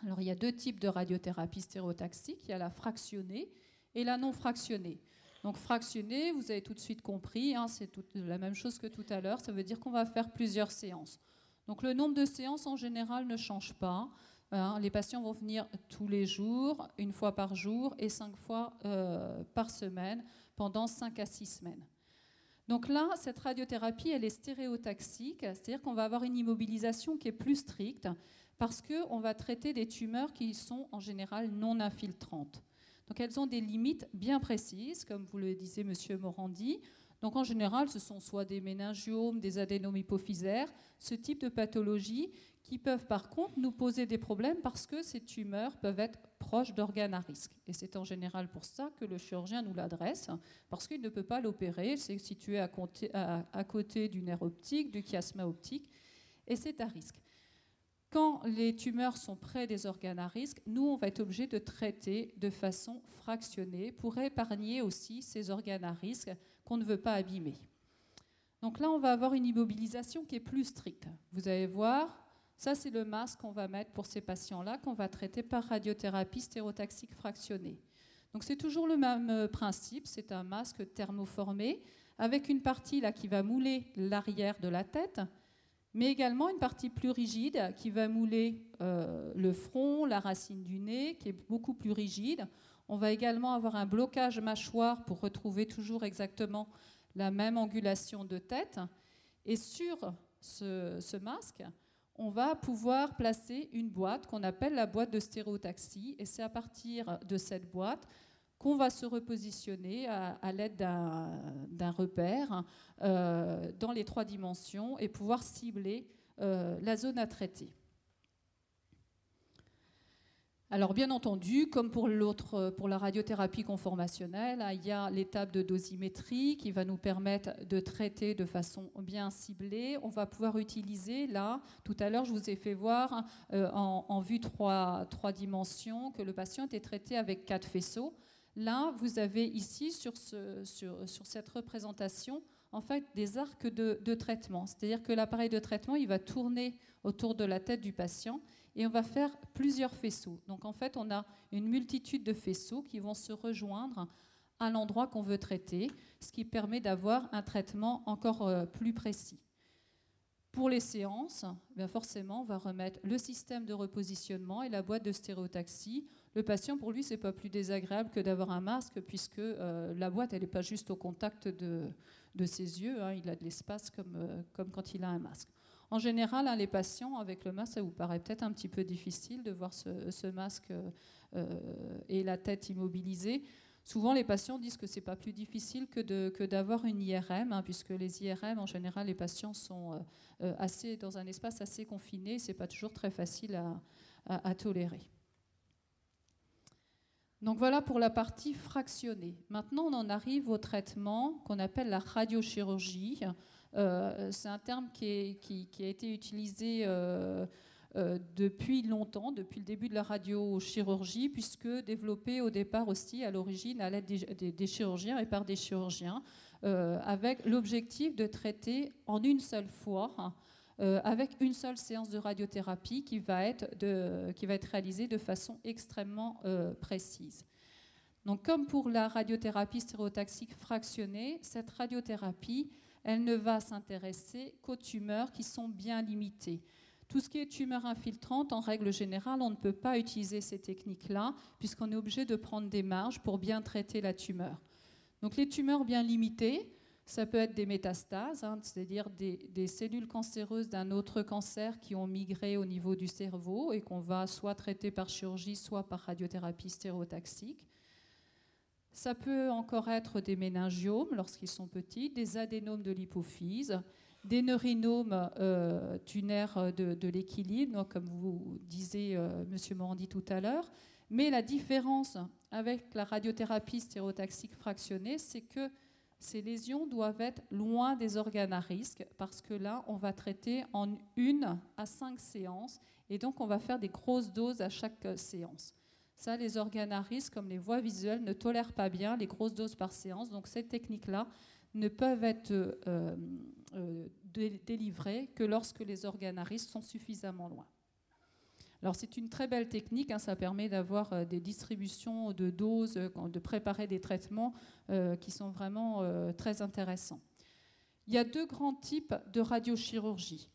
Alors il y a 2 types de radiothérapie stéréotaxique, il y a la fractionnée et la non fractionnée. Donc fractionnée, vous avez tout de suite compris, c'est la même chose que tout à l'heure, ça veut dire qu'on va faire plusieurs séances. Donc le nombre de séances en général ne change pas. Les patients vont venir tous les jours, 1 fois par jour et 5 fois par semaine pendant 5 à 6 semaines. Donc là, cette radiothérapie, elle est stéréotaxique, c'est-à-dire qu'on va avoir une immobilisation qui est plus stricte parce qu'on va traiter des tumeurs qui sont en général non infiltrantes. Donc elles ont des limites bien précises, comme vous le disait M. Morandi. Donc en général, ce sont soit des méningiomes, des adénomes hypophysaires, ce type de pathologies qui peuvent par contre nous poser des problèmes parce que ces tumeurs peuvent être proches d'organes à risque. Et c'est en général pour ça que le chirurgien nous l'adresse, parce qu'il ne peut pas l'opérer, c'est situé à côté du nerf optique, du chiasma optique, et c'est à risque. Quand les tumeurs sont près des organes à risque, nous, on va être obligé de traiter de façon fractionnée pour épargner aussi ces organes à risque qu'on ne veut pas abîmer. Donc là, on va avoir une immobilisation qui est plus stricte. Vous allez voir, ça, c'est le masque qu'on va mettre pour ces patients-là, qu'on va traiter par radiothérapie stéréotaxique fractionnée. Donc c'est toujours le même principe, c'est un masque thermoformé avec une partie là qui va mouler l'arrière de la tête, mais également une partie plus rigide qui va mouler le front, la racine du nez, qui est beaucoup plus rigide. On va également avoir un blocage mâchoire pour retrouver toujours exactement la même angulation de tête. Et sur ce masque, on va pouvoir placer une boîte qu'on appelle la boîte de stéréotaxie. Et c'est à partir de cette boîte qu'on va se repositionner à l'aide d'un repère dans les 3 dimensions et pouvoir cibler la zone à traiter. Alors bien entendu, comme pour la radiothérapie conformationnelle, il y a l'étape de dosimétrie qui va nous permettre de traiter de façon bien ciblée. On va pouvoir utiliser là, tout à l'heure je vous ai fait voir en vue 3 dimensions que le patient était traité avec 4 faisceaux. Là, vous avez ici, sur cette représentation, en fait, des arcs de traitement. C'est-à-dire que l'appareil de traitement, il va tourner autour de la tête du patient et on va faire plusieurs faisceaux. Donc, en fait, on a une multitude de faisceaux qui vont se rejoindre à l'endroit qu'on veut traiter, ce qui permet d'avoir un traitement encore plus précis. Pour les séances, bien forcément, on va remettre le système de repositionnement et la boîte de stéréotaxie. Le patient, pour lui, ce n'est pas plus désagréable que d'avoir un masque, puisque la boîte, elle n'est pas juste au contact de ses yeux, hein, il a de l'espace comme quand il a un masque. En général, les patients, avec le masque, ça vous paraît peut-être un petit peu difficile de voir ce masque et la tête immobilisée. Souvent, les patients disent que ce n'est pas plus difficile que d'avoir une IRM, hein, puisque les IRM, en général, les patients sont dans un espace assez confiné. Ce n'est pas toujours très facile à tolérer. Donc voilà pour la partie fractionnée. Maintenant, on en arrive au traitement qu'on appelle la radiochirurgie. C'est un terme qui a été utilisé depuis longtemps, depuis le début de la radiochirurgie, puisque développé au départ aussi à l'origine à l'aide des chirurgiens et par des chirurgiens, avec l'objectif de traiter en une seule fois, avec une seule séance de radiothérapie qui va être réalisée de façon extrêmement précise. Donc, comme pour la radiothérapie stéréotaxique fractionnée, cette radiothérapie, elle ne va s'intéresser qu'aux tumeurs qui sont bien limitées. Tout ce qui est tumeur infiltrante, en règle générale, on ne peut pas utiliser ces techniques-là, puisqu'on est obligé de prendre des marges pour bien traiter la tumeur. Donc, les tumeurs bien limitées, ça peut être des métastases, hein, c'est-à-dire des cellules cancéreuses d'un autre cancer qui ont migré au niveau du cerveau et qu'on va soit traiter par chirurgie, soit par radiothérapie stéréotaxique. Ça peut encore être des méningiomes lorsqu'ils sont petits, des adénomes de l'hypophyse, des neurinomes du nerf de l'équilibre, comme vous disiez, M. Morandi, tout à l'heure. Mais la différence avec la radiothérapie stéréotaxique fractionnée, c'est que ces lésions doivent être loin des organes à risque, parce que là, on va traiter en 1 à 5 séances, et donc on va faire des grosses doses à chaque séance. Ça, les organes à risque, comme les voies visuelles, ne tolèrent pas bien les grosses doses par séance, donc ces techniques-là ne peuvent être délivrées que lorsque les organes à risque sont suffisamment loin. Alors c'est une très belle technique, hein, ça permet d'avoir des distributions de doses, de préparer des traitements qui sont vraiment très intéressants. Il y a 2 grands types de radiochirurgie.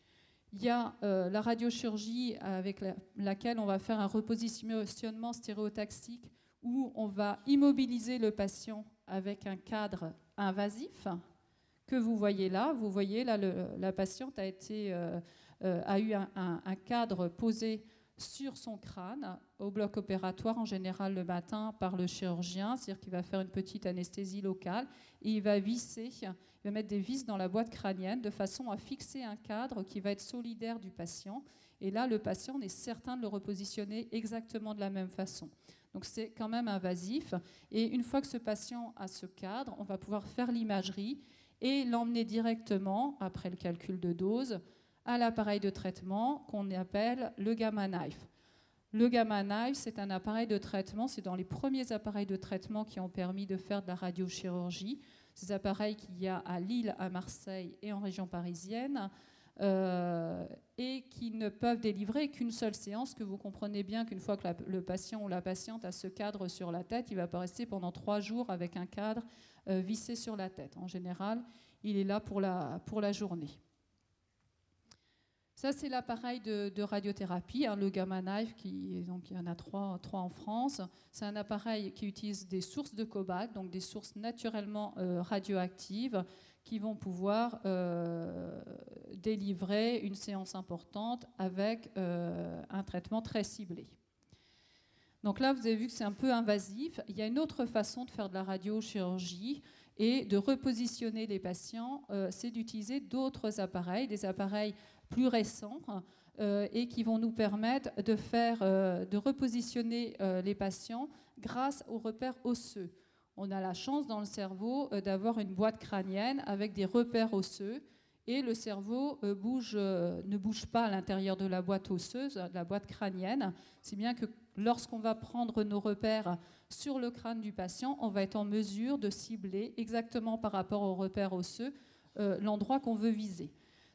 Il y a la radiochirurgie avec laquelle on va faire un repositionnement stéréotaxique où on va immobiliser le patient avec un cadre invasif que vous voyez là. Vous voyez là, la patiente a eu un cadre posé sur son crâne, au bloc opératoire en général le matin par le chirurgien, c'est-à-dire qu'il va faire une petite anesthésie locale et il va mettre des vis dans la boîte crânienne de façon à fixer un cadre qui va être solidaire du patient. Et là, le patient, on est certain de le repositionner exactement de la même façon. Donc c'est quand même invasif. Et une fois que ce patient a ce cadre, on va pouvoir faire l'imagerie et l'emmener directement, après le calcul de dose, à l'appareil de traitement qu'on appelle le Gamma Knife. Le Gamma Knife, c'est un appareil de traitement, c'est dans les premiers appareils de traitement qui ont permis de faire de la radiochirurgie. Ces appareils qu'il y a à Lille, à Marseille et en région parisienne, et qui ne peuvent délivrer qu'une seule séance, que vous comprenez bien qu'une fois que le patient ou la patiente a ce cadre sur la tête, il ne va pas rester pendant 3 jours avec un cadre vissé sur la tête. En général, il est là pour la journée. Ça, c'est l'appareil de radiothérapie, le Gamma Knife, donc il y en a trois en France. C'est un appareil qui utilise des sources de cobalt, donc des sources naturellement radioactives, qui vont pouvoir délivrer une séance importante avec un traitement très ciblé. Donc là, vous avez vu que c'est un peu invasif. Il y a une autre façon de faire de la radiochirurgie et de repositionner les patients, c'est d'utiliser d'autres appareils, des appareils plus récents et qui vont nous permettre de repositionner les patients grâce aux repères osseux. On a la chance dans le cerveau d'avoir une boîte crânienne avec des repères osseux et le cerveau ne bouge pas à l'intérieur de la boîte osseuse, de la boîte crânienne. C'est bien que lorsqu'on va prendre nos repères sur le crâne du patient, on va être en mesure de cibler exactement par rapport aux repères osseux l'endroit qu'on veut viser.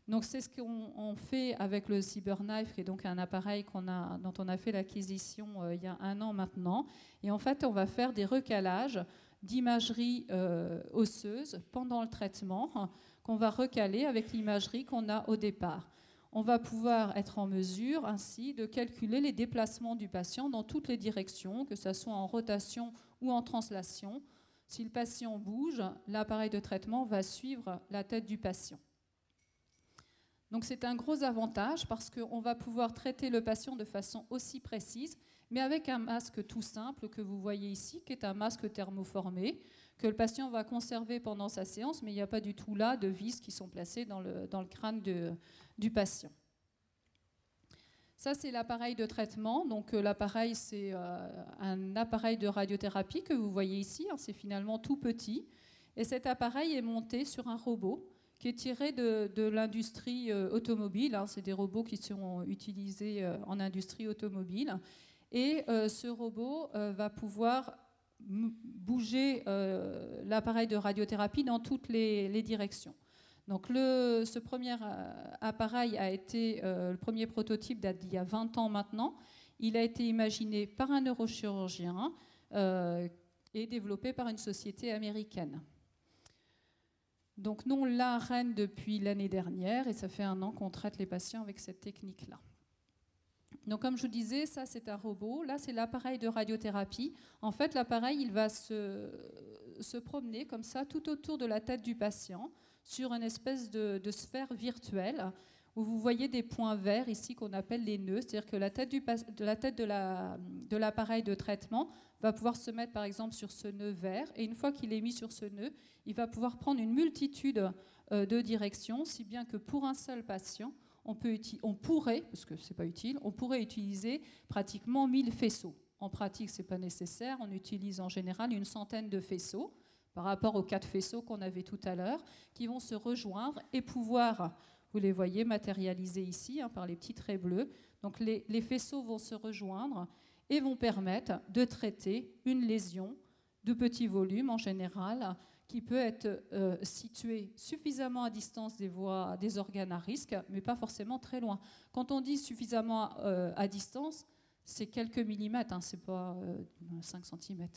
Donc c'est ce qu'on fait avec le CyberKnife, qui est donc un appareil dont on a fait l'acquisition il y a 1 an maintenant. Et en fait, on va faire des recalages d'imagerie osseuse pendant le traitement qu'on va recaler avec l'imagerie qu'on a au départ. On va pouvoir être en mesure ainsi de calculer les déplacements du patient dans toutes les directions, que ce soit en rotation ou en translation. Si le patient bouge, l'appareil de traitement va suivre la tête du patient. Donc c'est un gros avantage parce qu'on va pouvoir traiter le patient de façon aussi précise, mais avec un masque tout simple que vous voyez ici, qui est un masque thermoformé, que le patient va conserver pendant sa séance, mais il n'y a pas du tout là de vis qui sont placées dans le crâne du patient. Ça, c'est l'appareil de traitement. Donc l'appareil, c'est un appareil de radiothérapie que vous voyez ici. C'est finalement tout petit. Et cet appareil est monté sur un robot qui est tiré de l'industrie automobile. C'est des robots qui sont utilisés en industrie automobile. Et ce robot va pouvoir bouger l'appareil de radiothérapie dans toutes les directions. Donc ce premier appareil a été, le premier prototype date d'il y a 20 ans maintenant. Il a été imaginé par un neurochirurgien et développé par une société américaine. Donc nous, on l'a à Rennes depuis l'année dernière et ça fait 1 an qu'on traite les patients avec cette technique-là. Donc comme je vous disais, ça c'est un robot, là c'est l'appareil de radiothérapie. En fait, l'appareil, il va se promener comme ça tout autour de la tête du patient sur une espèce de sphère virtuelle où vous voyez des points verts ici qu'on appelle les nœuds, c'est-à-dire que la tête de l'appareil de traitement va pouvoir se mettre par exemple sur ce nœud vert et une fois qu'il est mis sur ce nœud, il va pouvoir prendre une multitude de directions, si bien que pour un seul patient, on pourrait, parce que c'est pas utile, on pourrait utiliser pratiquement 1000 faisceaux. En pratique, c'est pas nécessaire, on utilise en général une centaine de faisceaux par rapport aux 4 faisceaux qu'on avait tout à l'heure, qui vont se rejoindre et pouvoir, vous les voyez matérialisés ici par les petits traits bleus, donc les faisceaux vont se rejoindre et vont permettre de traiter une lésion de petit volume en général, qui peut être située suffisamment à distance des organes à risque, mais pas forcément très loin. Quand on dit suffisamment à distance, c'est quelques millimètres, c'est pas 5 cm.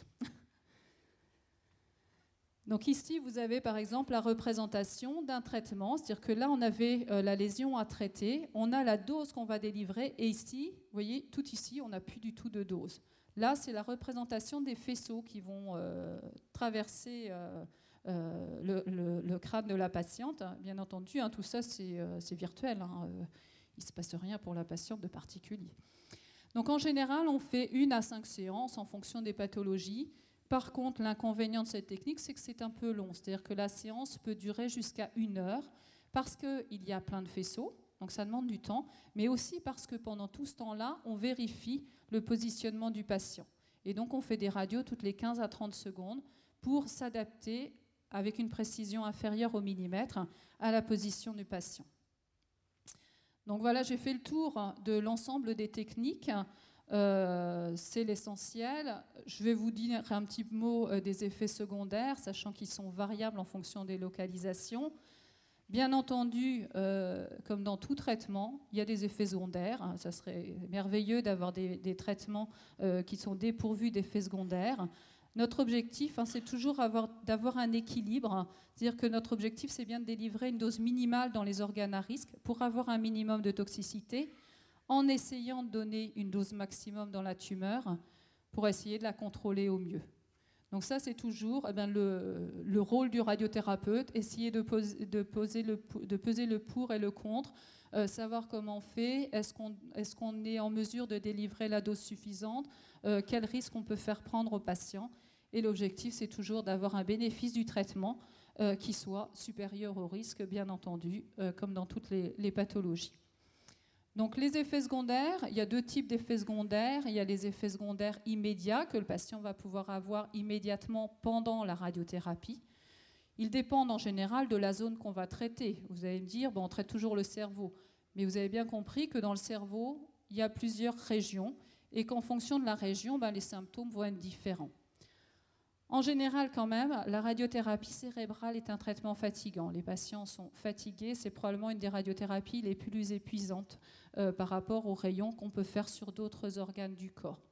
Donc ici, vous avez par exemple la représentation d'un traitement, c'est-à-dire que là, on avait la lésion à traiter, on a la dose qu'on va délivrer, et ici, vous voyez, tout ici, on n'a plus du tout de dose. Là, c'est la représentation des faisceaux qui vont traverser le crâne de la patiente. Bien entendu, tout ça, c'est virtuel. Il ne se passe rien pour la patiente de particulier. Donc en général, on fait 1 à 5 séances en fonction des pathologies. Par contre, l'inconvénient de cette technique, c'est que c'est un peu long. C'est-à-dire que la séance peut durer jusqu'à 1 heure parce qu'il y a plein de faisceaux, donc ça demande du temps, mais aussi parce que pendant tout ce temps-là, on vérifie le positionnement du patient. Et donc on fait des radios toutes les 15 à 30 secondes pour s'adapter avec une précision inférieure au millimètre à la position du patient. Donc voilà, j'ai fait le tour de l'ensemble des techniques. C'est l'essentiel. Je vais vous dire un petit mot des effets secondaires, sachant qu'ils sont variables en fonction des localisations. Bien entendu, comme dans tout traitement, il y a des effets secondaires. Ça serait merveilleux d'avoir des traitements qui sont dépourvus d'effets secondaires. Notre objectif, c'est toujours d'avoir un équilibre. C'est-à-dire que notre objectif, c'est bien de délivrer une dose minimale dans les organes à risque pour avoir un minimum de toxicité, en essayant de donner une dose maximum dans la tumeur pour essayer de la contrôler au mieux. Donc ça, c'est toujours le rôle du radiothérapeute, essayer de peser le pour et le contre, savoir comment on fait, est-ce qu'on est en mesure de délivrer la dose suffisante, quel risque on peut faire prendre au patient. Et l'objectif, c'est toujours d'avoir un bénéfice du traitement qui soit supérieur au risque, bien entendu, comme dans toutes les pathologies. Donc les effets secondaires, il y a 2 types d'effets secondaires. Il y a les effets secondaires immédiats que le patient va pouvoir avoir immédiatement pendant la radiothérapie. Ils dépendent en général de la zone qu'on va traiter. Vous allez me dire, on traite toujours le cerveau. Mais vous avez bien compris que dans le cerveau, il y a plusieurs régions et qu'en fonction de la région, les symptômes vont être différents. En général, quand même, la radiothérapie cérébrale est un traitement fatigant. Les patients sont fatigués. C'est probablement une des radiothérapies les plus épuisantes par rapport aux rayons qu'on peut faire sur d'autres organes du corps.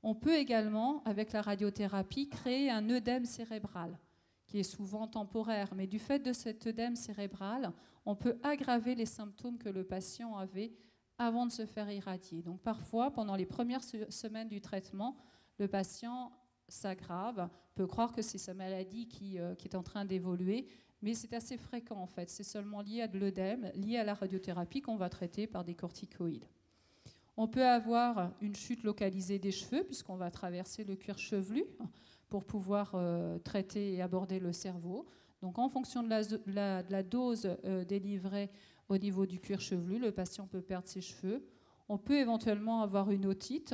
On peut également, avec la radiothérapie, créer un œdème cérébral, qui est souvent temporaire. Mais du fait de cet œdème cérébral, on peut aggraver les symptômes que le patient avait avant de se faire irradier. Donc parfois, pendant les premières semaines du traitement, le patient s'aggrave, peut croire que c'est sa maladie qui est en train d'évoluer, mais c'est assez fréquent en fait. C'est seulement lié à de l'œdème, lié à la radiothérapie qu'on va traiter par des corticoïdes. On peut avoir une chute localisée des cheveux, puisqu'on va traverser le cuir chevelu pour pouvoir traiter et aborder le cerveau. Donc en fonction de la dose délivrée au niveau du cuir chevelu, le patient peut perdre ses cheveux. On peut éventuellement avoir une otite,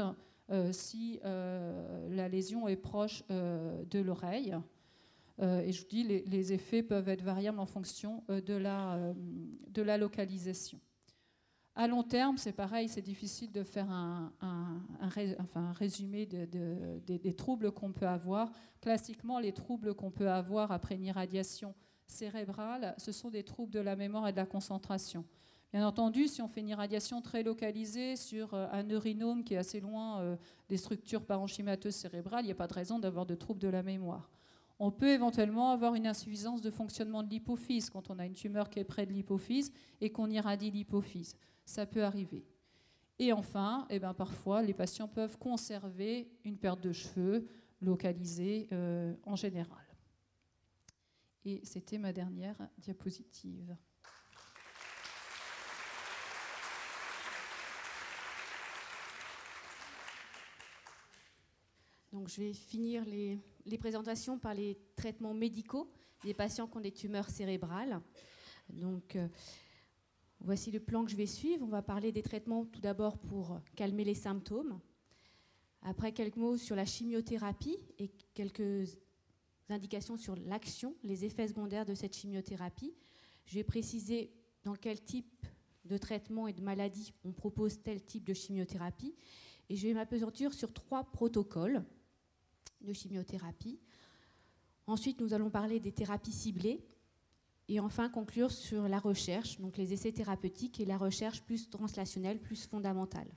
si la lésion est proche de l'oreille. Et je vous dis, les effets peuvent être variables en fonction de la localisation. À long terme, c'est pareil, c'est difficile de faire un résumé des troubles qu'on peut avoir. Classiquement, les troubles qu'on peut avoir après une irradiation cérébrale, ce sont des troubles de la mémoire et de la concentration. Bien entendu, si on fait une irradiation très localisée sur un neurinome qui est assez loin des structures parenchymateuses cérébrales, il n'y a pas de raison d'avoir de troubles de la mémoire. On peut éventuellement avoir une insuffisance de fonctionnement de l'hypophyse quand on a une tumeur qui est près de l'hypophyse et qu'on irradie l'hypophyse. Ça peut arriver. Et enfin, parfois, les patients peuvent conserver une perte de cheveux localisée en général. Et c'était ma dernière diapositive. Donc, je vais finir les présentations par les traitements médicaux des patients qui ont des tumeurs cérébrales. Donc, voici le plan que je vais suivre. On va parler des traitements tout d'abord pour calmer les symptômes. Après, quelques mots sur la chimiothérapie et quelques indications sur l'action, les effets secondaires de cette chimiothérapie. Je vais préciser dans quel type de traitement et de maladie on propose tel type de chimiothérapie. Et je vais m'appesantir sur 3 protocoles de chimiothérapie. Ensuite, nous allons parler des thérapies ciblées. Et enfin, conclure sur la recherche, donc les essais thérapeutiques et la recherche plus translationnelle, plus fondamentale.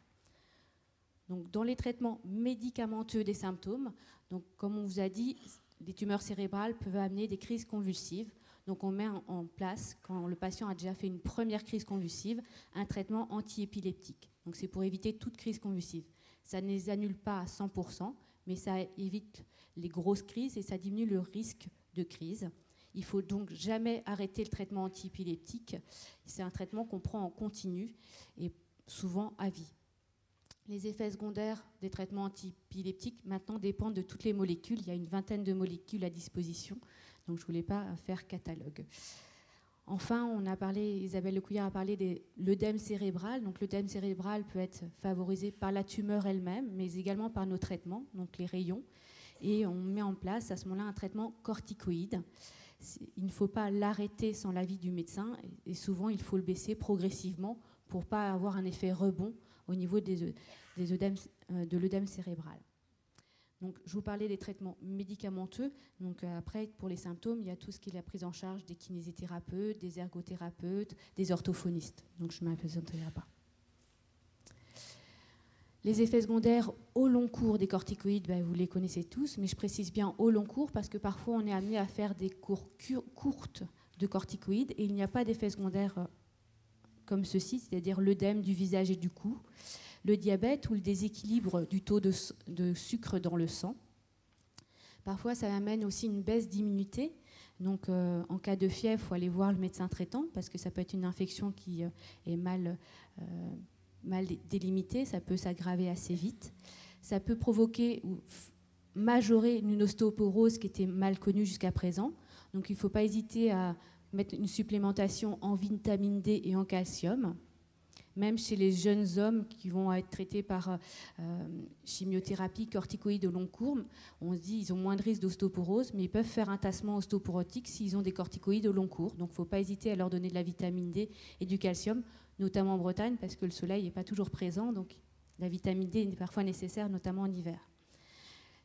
Donc, dans les traitements médicamenteux des symptômes, donc, comme on vous a dit, les tumeurs cérébrales peuvent amener des crises convulsives. Donc, on met en place, quand le patient a déjà fait une première crise convulsive, un traitement antiépileptique. Donc, c'est pour éviter toute crise convulsive. Ça ne les annule pas à 100%, mais ça évite les grosses crises et ça diminue le risque de crise. Il ne faut donc jamais arrêter le traitement antiépileptique. C'est un traitement qu'on prend en continu et souvent à vie. Les effets secondaires des traitements antiépileptiques maintenant dépendent de toutes les molécules. Il y a une vingtaine de molécules à disposition, donc je ne voulais pas faire catalogue. Enfin, Isabelle Lecouillard a parlé de l'œdème cérébral. Donc l'œdème cérébral peut être favorisé par la tumeur elle-même, mais également par nos traitements, donc les rayons. Et on met en place à ce moment-là un traitement corticoïde. Il ne faut pas l'arrêter sans l'avis du médecin, et souvent il faut le baisser progressivement pour ne pas avoir un effet rebond au niveau de l'œdème cérébral. Donc, je vous parlais des traitements médicamenteux. Donc, après, pour les symptômes, il y a tout ce qui est la prise en charge des kinésithérapeutes, des ergothérapeutes, des orthophonistes. Donc, je ne m'appesantirai pas. Les effets secondaires au long cours des corticoïdes, vous les connaissez tous, mais je précise bien au long cours parce que parfois, on est amené à faire des cours courtes de corticoïdes et il n'y a pas d'effets secondaires comme ceci, c'est-à-dire l'œdème du visage et du cou, le diabète ou le déséquilibre du taux de sucre dans le sang. Parfois, ça amène aussi une baisse d'immunité. Donc, en cas de fièvre, il faut aller voir le médecin traitant parce que ça peut être une infection qui est mal délimitée. Ça peut s'aggraver assez vite. Ça peut provoquer ou majorer une ostéoporose qui était mal connue jusqu'à présent. Donc, il ne faut pas hésiter à mettre une supplémentation en vitamine D et en calcium. Même chez les jeunes hommes qui vont être traités par chimiothérapie, corticoïdes au long cours, on se dit qu'ils ont moins de risque d'ostéoporose, mais ils peuvent faire un tassement ostéoporotique s'ils ont des corticoïdes au long cours. Donc il ne faut pas hésiter à leur donner de la vitamine D et du calcium, notamment en Bretagne, parce que le soleil n'est pas toujours présent, donc la vitamine D est parfois nécessaire, notamment en hiver.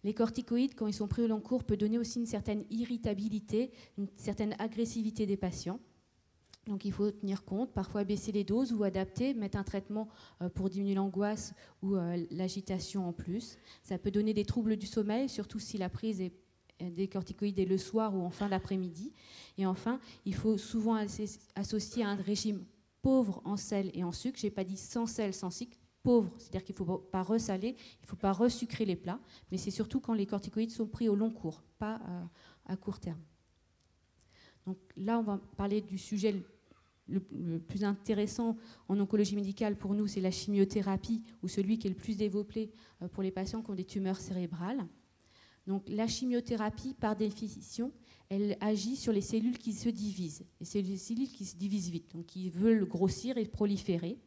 Les corticoïdes, quand ils sont pris au long cours, peuvent donner aussi une certaine irritabilité, une certaine agressivité des patients. Donc il faut tenir compte, parfois baisser les doses ou adapter, mettre un traitement pour diminuer l'angoisse ou l'agitation en plus. Ça peut donner des troubles du sommeil, surtout si la prise des corticoïdes est le soir ou en fin d'après-midi. Et enfin, il faut souvent associer un régime pauvre en sel et en sucre. Je n'ai pas dit sans sel, sans sucre. Pauvre, c'est-à-dire qu'il ne faut pas ressaler, il ne faut pas resucrer les plats, mais c'est surtout quand les corticoïdes sont pris au long cours, pas à court terme. Donc là, on va parler du sujet le plus intéressant en oncologie médicale pour nous, c'est la chimiothérapie, ou celui qui est le plus développé pour les patients qui ont des tumeurs cérébrales. Donc la chimiothérapie, par définition, elle agit sur les cellules qui se divisent. Et c'est les cellules qui se divisent vite, donc qui veulent grossir et proliférer.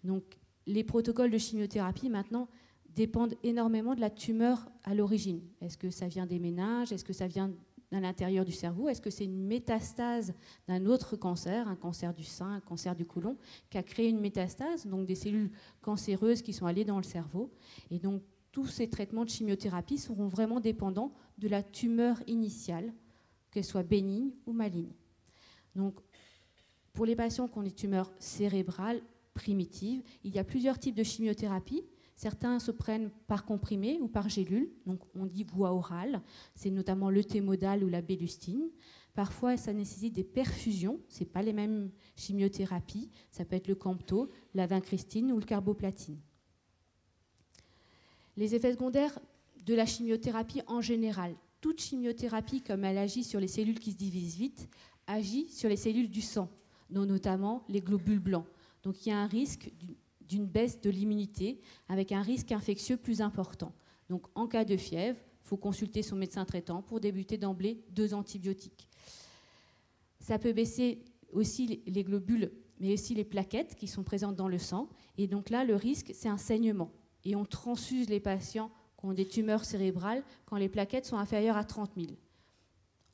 Donc les protocoles de chimiothérapie, maintenant, dépendent énormément de la tumeur à l'origine. Est-ce que ça vient des méninges? Est-ce que ça vient à l'intérieur du cerveau? Est-ce que c'est une métastase d'un autre cancer, un cancer du sein, un cancer du côlon, qui a créé une métastase, donc des cellules cancéreuses qui sont allées dans le cerveau? Et donc, tous ces traitements de chimiothérapie seront vraiment dépendants de la tumeur initiale, qu'elle soit bénigne ou maligne. Donc, pour les patients qui ont des tumeurs cérébrales primitives, il y a plusieurs types de chimiothérapie. Certains se prennent par comprimé ou par gélule, donc on dit voie orale, c'est notamment le thymodal ou la bélustine. Parfois, ça nécessite des perfusions, ce n'est pas les mêmes chimiothérapies, ça peut être le Campto, la vincristine ou le carboplatine. Les effets secondaires de la chimiothérapie en général. Toute chimiothérapie, comme elle agit sur les cellules qui se divisent vite, agit sur les cellules du sang, dont notamment les globules blancs. Donc il y a un risque d'une baisse de l'immunité avec un risque infectieux plus important. Donc en cas de fièvre, il faut consulter son médecin traitant pour débuter d'emblée 2 antibiotiques. Ça peut baisser aussi les globules, mais aussi les plaquettes qui sont présentes dans le sang. Et donc là, le risque, c'est un saignement. Et on transfuse les patients qui ont des tumeurs cérébrales quand les plaquettes sont inférieures à 30 000.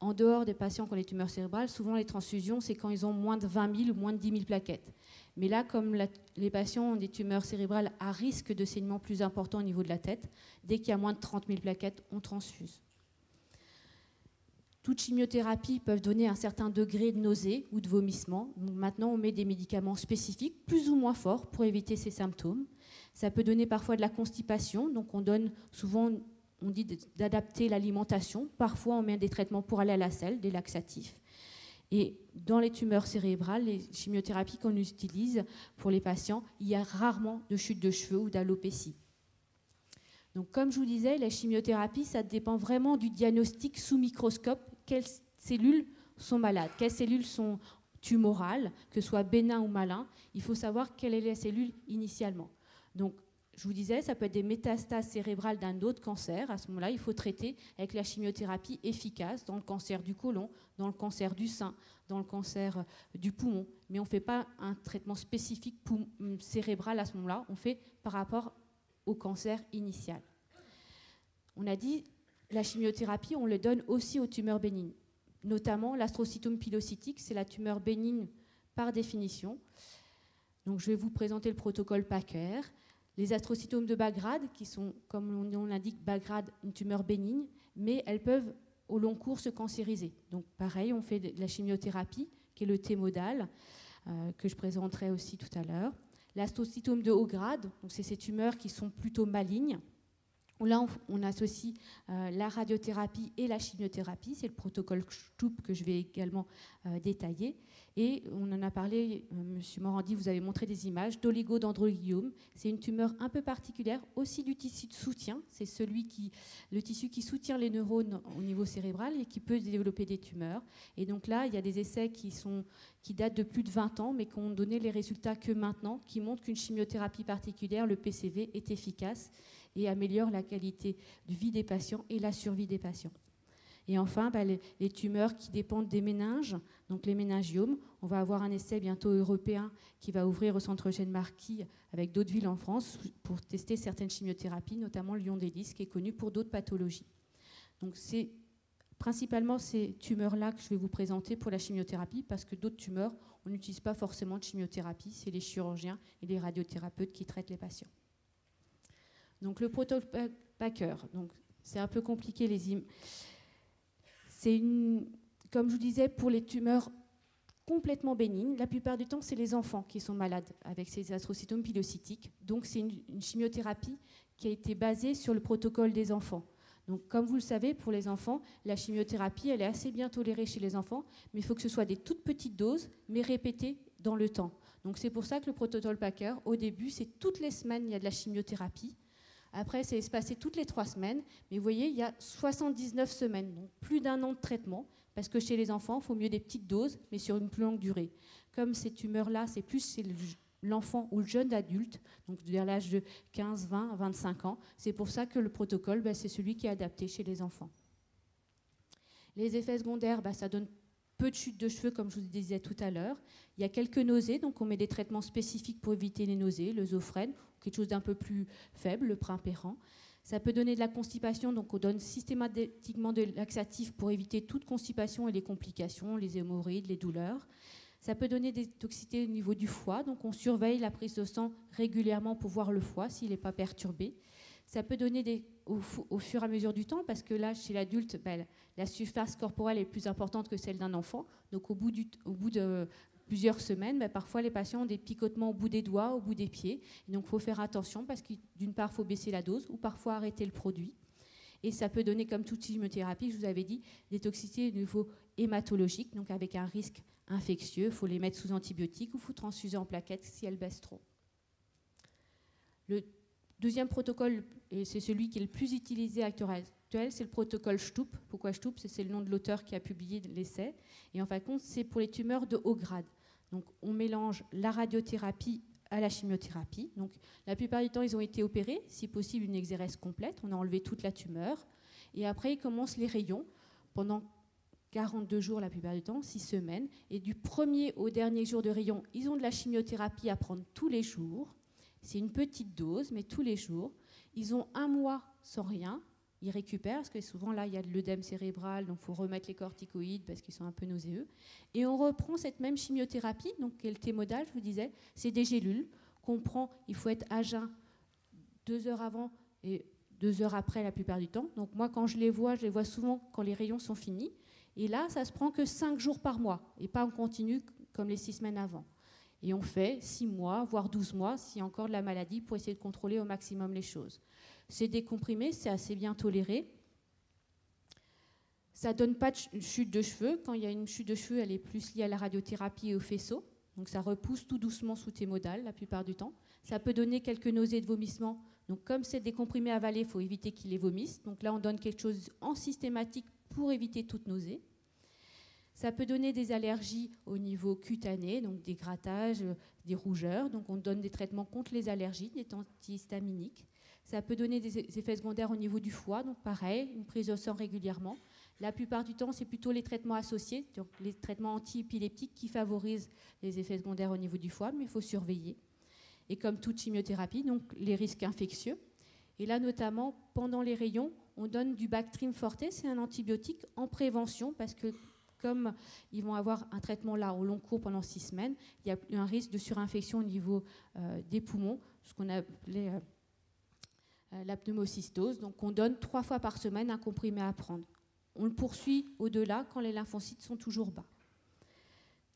En dehors des patients qui ont des tumeurs cérébrales, souvent les transfusions, c'est quand ils ont moins de 20 000 ou moins de 10 000 plaquettes. Mais là, comme les patients ont des tumeurs cérébrales à risque de saignement plus important au niveau de la tête, dès qu'il y a moins de 30 000 plaquettes, on transfuse. Toutes chimiothérapies peuvent donner un certain degré de nausée ou de vomissement. Donc maintenant, on met des médicaments spécifiques, plus ou moins forts, pour éviter ces symptômes. Ça peut donner parfois de la constipation, donc on donne souvent, on dit d'adapter l'alimentation. Parfois, on met des traitements pour aller à la selle, des laxatifs. Et dans les tumeurs cérébrales, les chimiothérapies qu'on utilise pour les patients, il y a rarement de chute de cheveux ou d'alopécie. Donc, comme je vous disais, la chimiothérapie, ça dépend vraiment du diagnostic sous microscope. Quelles cellules sont malades, quelles cellules sont tumorales, que ce soit bénin ou malin. Il faut savoir quelle est la cellule initialement. Donc, je vous disais, ça peut être des métastases cérébrales d'un autre cancer. À ce moment-là, il faut traiter avec la chimiothérapie efficace dans le cancer du côlon, dans le cancer du sein, dans le cancer du poumon. Mais on ne fait pas un traitement spécifique cérébral à ce moment-là. On fait par rapport au cancer initial. On a dit, la chimiothérapie, on le donne aussi aux tumeurs bénignes. Notamment l'astrocytome pilocytique, c'est la tumeur bénigne par définition. Donc, je vais vous présenter le protocole Packer. Les astrocytomes de bas grade, qui sont, comme on l'indique, bas grade, une tumeur bénigne, mais elles peuvent au long cours se cancériser. Donc pareil, on fait de la chimiothérapie, qui est le T-modal, que je présenterai aussi tout à l'heure. L'astrocytome de haut grade, donc c'est ces tumeurs qui sont plutôt malignes. Là, on associe la radiothérapie et la chimiothérapie. C'est le protocole Stupp que je vais également détailler. Et on en a parlé, Monsieur Morandi, vous avez montré des images d'oligodendrogliome. C'est une tumeur un peu particulière, aussi du tissu de soutien. C'est le tissu qui soutient les neurones au niveau cérébral et qui peut développer des tumeurs. Et donc là, il y a des essais qui datent de plus de 20 ans, mais qui ont donné les résultats que maintenant, qui montrent qu'une chimiothérapie particulière, le PCV, est efficace et améliore la qualité de vie des patients et la survie des patients. Et enfin, les tumeurs qui dépendent des méninges, donc les méningiomes, on va avoir un essai bientôt européen qui va ouvrir au centre Eugène Marquis avec d'autres villes en France pour tester certaines chimiothérapies, notamment le Lyon-Délis, qui est connu pour d'autres pathologies. Donc c'est principalement ces tumeurs-là que je vais vous présenter pour la chimiothérapie, parce que d'autres tumeurs, on n'utilise pas forcément de chimiothérapie, c'est les chirurgiens et les radiothérapeutes qui traitent les patients. Donc le protocole Packer, donc c'est un peu compliqué comme je vous disais, pour les tumeurs complètement bénignes, la plupart du temps c'est les enfants qui sont malades avec ces astrocytomes pilocytiques. Donc c'est une chimiothérapie qui a été basée sur le protocole des enfants. Donc comme vous le savez, pour les enfants, la chimiothérapie elle est assez bien tolérée chez les enfants, mais il faut que ce soit des toutes petites doses, mais répétées dans le temps. Donc c'est pour ça que le protocole Packer, au début, c'est toutes les semaines il y a de la chimiothérapie. Après, c'est espacé toutes les 3 semaines. Mais vous voyez, il y a 79 semaines, donc plus d'1 an de traitement. Parce que chez les enfants, il faut mieux des petites doses, mais sur une plus longue durée. Comme ces tumeurs-là, c'est plus chez l'enfant ou le jeune adulte, donc vers l'âge de 15, 20, 25 ans. C'est pour ça que le protocole, c'est celui qui est adapté chez les enfants. Les effets secondaires, ça donne peu de chute de cheveux, comme je vous disais tout à l'heure. Il y a quelques nausées, donc on met des traitements spécifiques pour éviter les nausées, le Zofren, quelque chose d'un peu plus faible, le Primpéran. Ça peut donner de la constipation, donc on donne systématiquement des laxatifs pour éviter toute constipation et les complications, les hémorroïdes, les douleurs. Ça peut donner des toxicités au niveau du foie, donc on surveille la prise de sang régulièrement pour voir le foie s'il n'est pas perturbé. Ça peut donner au fur et à mesure du temps, parce que là, chez l'adulte, la surface corporelle est plus importante que celle d'un enfant. Donc au bout de plusieurs semaines, parfois les patients ont des picotements au bout des doigts, au bout des pieds. Et donc il faut faire attention, parce que d'une part, il faut baisser la dose, ou parfois arrêter le produit. Et ça peut donner, comme toute chimiothérapie, je vous avais dit, des toxicités au niveau hématologique, donc avec un risque infectieux. Il faut les mettre sous antibiotiques ou il faut transfuser en plaquettes si elles baissent trop. Le deuxième protocole, et c'est celui qui est le plus utilisé actuellement, c'est le protocole Stupp. Pourquoi Stupp? C'est le nom de l'auteur qui a publié l'essai. Et en fin de compte, c'est pour les tumeurs de haut grade. Donc on mélange la radiothérapie à la chimiothérapie. Donc la plupart du temps, ils ont été opérés, si possible une exérèse complète. On a enlevé toute la tumeur. Et après, ils commencent les rayons pendant 42 jours la plupart du temps, 6 semaines. Et du premier au dernier jour de rayon, ils ont de la chimiothérapie à prendre tous les jours. C'est une petite dose, mais tous les jours. Ils ont 1 mois sans rien. Ils récupèrent, parce que souvent là, il y a de l'œdème cérébral, donc il faut remettre les corticoïdes parce qu'ils sont un peu nauséeux. Et on reprend cette même chimiothérapie, donc qui est le T-modal, je vous disais, c'est des gélules qu'on prend, il faut être à jeun 2 heures avant et 2 heures après la plupart du temps. Donc moi, quand je les vois souvent quand les rayons sont finis. Et là, ça se prend que 5 jours par mois, et pas en continu comme les 6 semaines avant. Et on fait 6 mois, voire 12 mois, s'il y a encore de la maladie, pour essayer de contrôler au maximum les choses. C'est décomprimé, c'est assez bien toléré. Ça ne donne pas de chute de cheveux. Quand il y a une chute de cheveux, elle est plus liée à la radiothérapie et au faisceau. Donc ça repousse tout doucement sous T-modal la plupart du temps. Ça peut donner quelques nausées et de vomissements. Donc comme c'est des comprimés avalés, il faut éviter qu'ils les vomissent. Donc là, on donne quelque chose en systématique pour éviter toute nausée. Ça peut donner des allergies au niveau cutané, donc des grattages, des rougeurs. Donc on donne des traitements contre les allergies, des antihistaminiques. Ça peut donner des effets secondaires au niveau du foie, donc pareil, une prise de sang régulièrement. La plupart du temps, c'est plutôt les traitements associés, donc les traitements anti-épileptiques qui favorisent les effets secondaires au niveau du foie, mais il faut surveiller. Et comme toute chimiothérapie, donc les risques infectieux. Et là, notamment, pendant les rayons, on donne du Bactrim forte, c'est un antibiotique en prévention, parce que comme ils vont avoir un traitement là au long cours pendant 6 semaines, il y a un risque de surinfection au niveau des poumons, ce qu'on appelait la pneumocystose. Donc on donne 3 fois par semaine un comprimé à prendre. On le poursuit au-delà quand les lymphocytes sont toujours bas.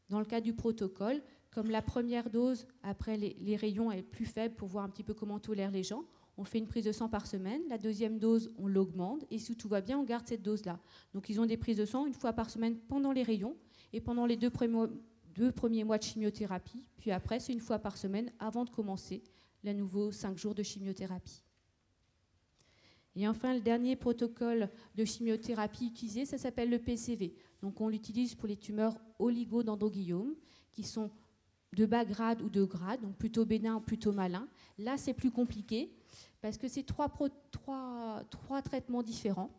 Dans le cas du protocole, comme la première dose, après les rayons, est plus faible pour voir un petit peu comment tolèrent les gens, on fait une prise de sang par semaine. La deuxième dose, on l'augmente. Et si tout va bien, on garde cette dose-là. Donc ils ont des prises de sang une fois par semaine pendant les rayons et pendant les 2 premiers mois de chimiothérapie. Puis après, c'est une fois par semaine avant de commencer les nouveaux 5 jours de chimiothérapie. Et enfin, le dernier protocole de chimiothérapie utilisé, ça s'appelle le PCV. Donc on l'utilise pour les tumeurs oligodendrogliomes qui sont de bas grade ou de grade, donc plutôt bénin ou plutôt malin. Là, c'est plus compliqué parce que c'est trois traitements différents.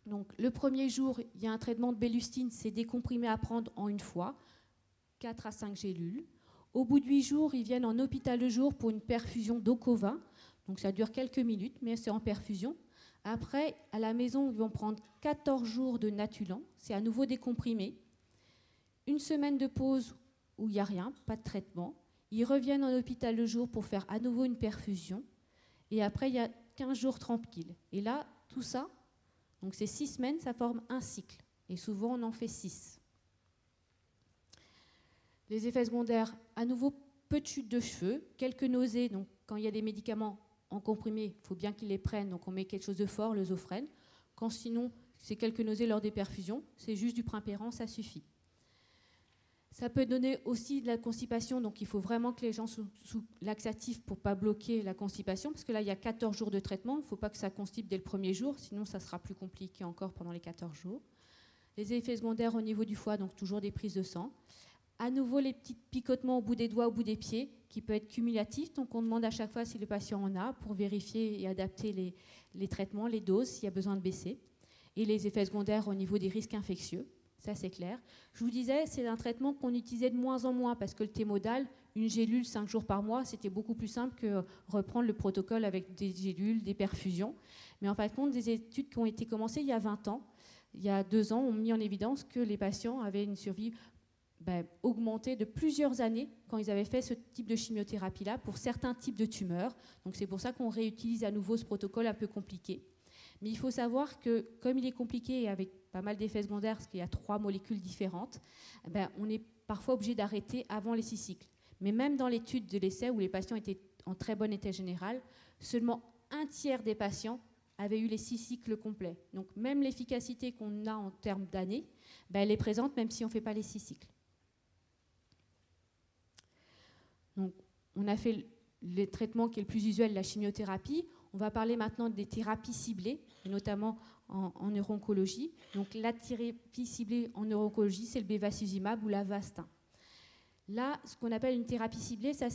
Donc, le premier jour, il y a un traitement de bélustine, c'est des comprimés à prendre en une fois, 4 à 5 gélules. Au bout de 8 jours, ils viennent en hôpital de jour pour une perfusion d'Ocova. Donc, ça dure quelques minutes, mais c'est en perfusion. Après, à la maison, ils vont prendre 14 jours de Natulan. C'est à nouveau des comprimés. Une semaine de pause où il n'y a rien, pas de traitement. Ils reviennent en hôpital le jour pour faire à nouveau une perfusion. Et après, il y a 15 jours tranquilles. Et là, tout ça, donc ces 6 semaines, ça forme un cycle. Et souvent, on en fait 6. Les effets secondaires, à nouveau, peu de chute de cheveux, quelques nausées. Donc, quand il y a des médicaments en comprimé, il faut bien qu'ils les prennent. Donc, on met quelque chose de fort, le Zofren. Quand sinon, c'est quelques nausées lors des perfusions, c'est juste du Primpéran, ça suffit. Ça peut donner aussi de la constipation, donc il faut vraiment que les gens soient sous laxatif pour ne pas bloquer la constipation, parce que là, il y a 14 jours de traitement, il ne faut pas que ça constipe dès le premier jour, sinon ça sera plus compliqué encore pendant les 14 jours. Les effets secondaires au niveau du foie, donc toujours des prises de sang. À nouveau, les petits picotements au bout des doigts, au bout des pieds, qui peut être cumulatif, donc on demande à chaque fois si le patient en a, pour vérifier et adapter les traitements, les doses, s'il y a besoin de baisser. Et les effets secondaires au niveau des risques infectieux. Ça, c'est clair. Je vous disais, c'est un traitement qu'on utilisait de moins en moins parce que le T-modal, une gélule 5 jours par mois, c'était beaucoup plus simple que reprendre le protocole avec des gélules, des perfusions. Mais en fin de compte, des études qui ont été commencées il y a 20 ans, il y a 2 ans, ont mis en évidence que les patients avaient une survie augmentée de plusieurs années quand ils avaient fait ce type de chimiothérapie-là pour certains types de tumeurs. Donc c'est pour ça qu'on réutilise à nouveau ce protocole un peu compliqué. Mais il faut savoir que comme il est compliqué et avec pas mal d'effets secondaires, parce qu'il y a 3 molécules différentes, on est parfois obligé d'arrêter avant les 6 cycles. Mais même dans l'étude de l'essai où les patients étaient en très bon état général, seulement 1/3 des patients avaient eu les 6 cycles complets. Donc même l'efficacité qu'on a en termes d'années, elle est présente même si on ne fait pas les 6 cycles. Donc on a fait le traitement qui est le plus usuel, la chimiothérapie. On va parler maintenant des thérapies ciblées, et notamment en neuro-oncologie. Donc la thérapie ciblée en neuro-oncologie, c'est le bevacizumab ou l'Avastin. Là, ce qu'on appelle une thérapie ciblée, ça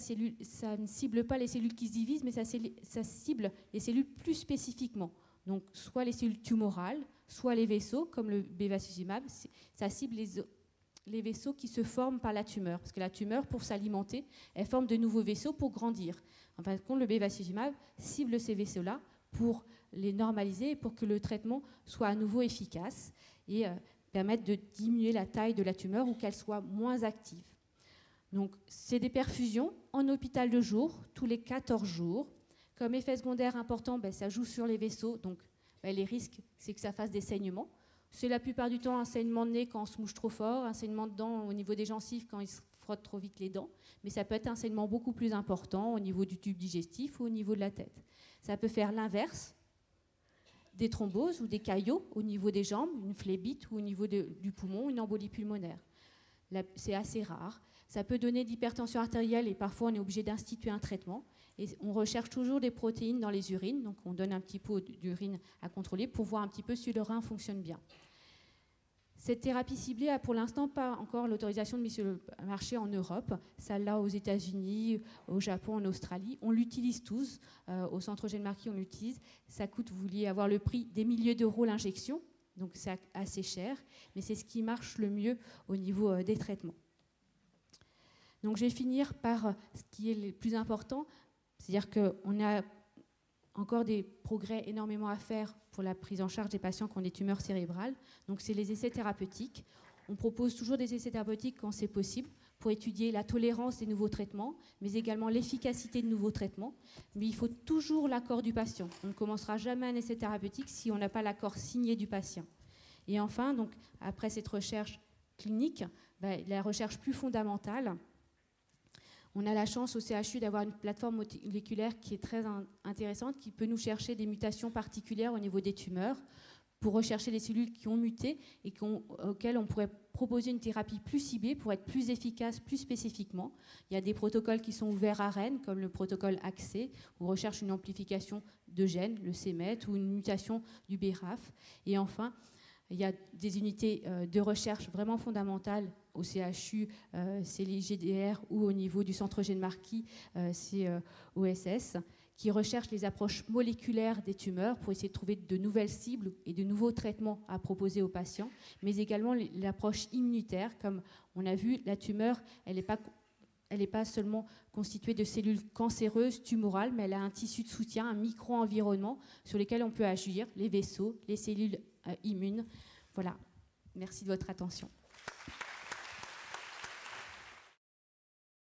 ne cible pas les cellules qui se divisent, mais ça cible les cellules plus spécifiquement. Donc soit les cellules tumorales, soit les vaisseaux, comme le bevacizumab, ça cible les vaisseaux qui se forment par la tumeur. Parce que la tumeur, pour s'alimenter, elle forme de nouveaux vaisseaux pour grandir. En fin de compte, le bevacizumab cible ces vaisseaux-là pour les normaliser et pour que le traitement soit à nouveau efficace et permettre de diminuer la taille de la tumeur ou qu'elle soit moins active. Donc, c'est des perfusions en hôpital de jour, tous les 14 jours. Comme effet secondaire important, ça joue sur les vaisseaux. Donc, les risques, c'est que ça fasse des saignements. C'est la plupart du temps un saignement de nez quand on se mouche trop fort, un saignement de dents au niveau des gencives quand ils se frottent trop vite les dents, mais ça peut être un saignement beaucoup plus important au niveau du tube digestif ou au niveau de la tête. Ça peut faire l'inverse, des thromboses ou des caillots au niveau des jambes, une phlébite ou au niveau du poumon, une embolie pulmonaire. C'est assez rare. Ça peut donner de l'hypertension artérielle et parfois on est obligé d'instituer un traitement. Et on recherche toujours des protéines dans les urines, donc on donne un petit peu d'urine à contrôler pour voir un petit peu si le rein fonctionne bien. Cette thérapie ciblée a pour l'instant pas encore l'autorisation de mise sur le marché en Europe. Ça l'a aux États-Unis, au Japon, en Australie. On l'utilise tous. Au centre Eugène Marquis, on l'utilise. Ça coûte, vous vouliez avoir le prix des milliers d'euros l'injection. Donc c'est assez cher. Mais c'est ce qui marche le mieux au niveau des traitements. Donc je vais finir par ce qui est le plus important. C'est-à-dire qu'on a encore des progrès énormément à faire pour la prise en charge des patients qui ont des tumeurs cérébrales. Donc, c'est les essais thérapeutiques. On propose toujours des essais thérapeutiques quand c'est possible pour étudier la tolérance des nouveaux traitements, mais également l'efficacité de nouveaux traitements. Mais il faut toujours l'accord du patient. On ne commencera jamais un essai thérapeutique si on n'a pas l'accord signé du patient. Et enfin, donc, après cette recherche clinique, la recherche plus fondamentale, on a la chance au CHU d'avoir une plateforme moléculaire qui est très intéressante, qui peut nous chercher des mutations particulières au niveau des tumeurs pour rechercher les cellules qui ont muté et auxquelles on pourrait proposer une thérapie plus ciblée pour être plus efficace, plus spécifiquement. Il y a des protocoles qui sont ouverts à Rennes, comme le protocole ACCES, où on recherche une amplification de gènes, le c-MET, ou une mutation du BRAF. Et enfin, il y a des unités de recherche vraiment fondamentales au CHU, c'est les GDR, ou au niveau du centre Eugène Marquis, c'est OSS, qui recherchent les approches moléculaires des tumeurs pour essayer de trouver de nouvelles cibles et de nouveaux traitements à proposer aux patients, mais également l'approche immunitaire. Comme on a vu, la tumeur, elle n'est pas seulement constituée de cellules cancéreuses, tumorales, mais elle a un tissu de soutien, un micro-environnement sur lequel on peut agir, les vaisseaux, les cellules immunes. Voilà. Merci de votre attention.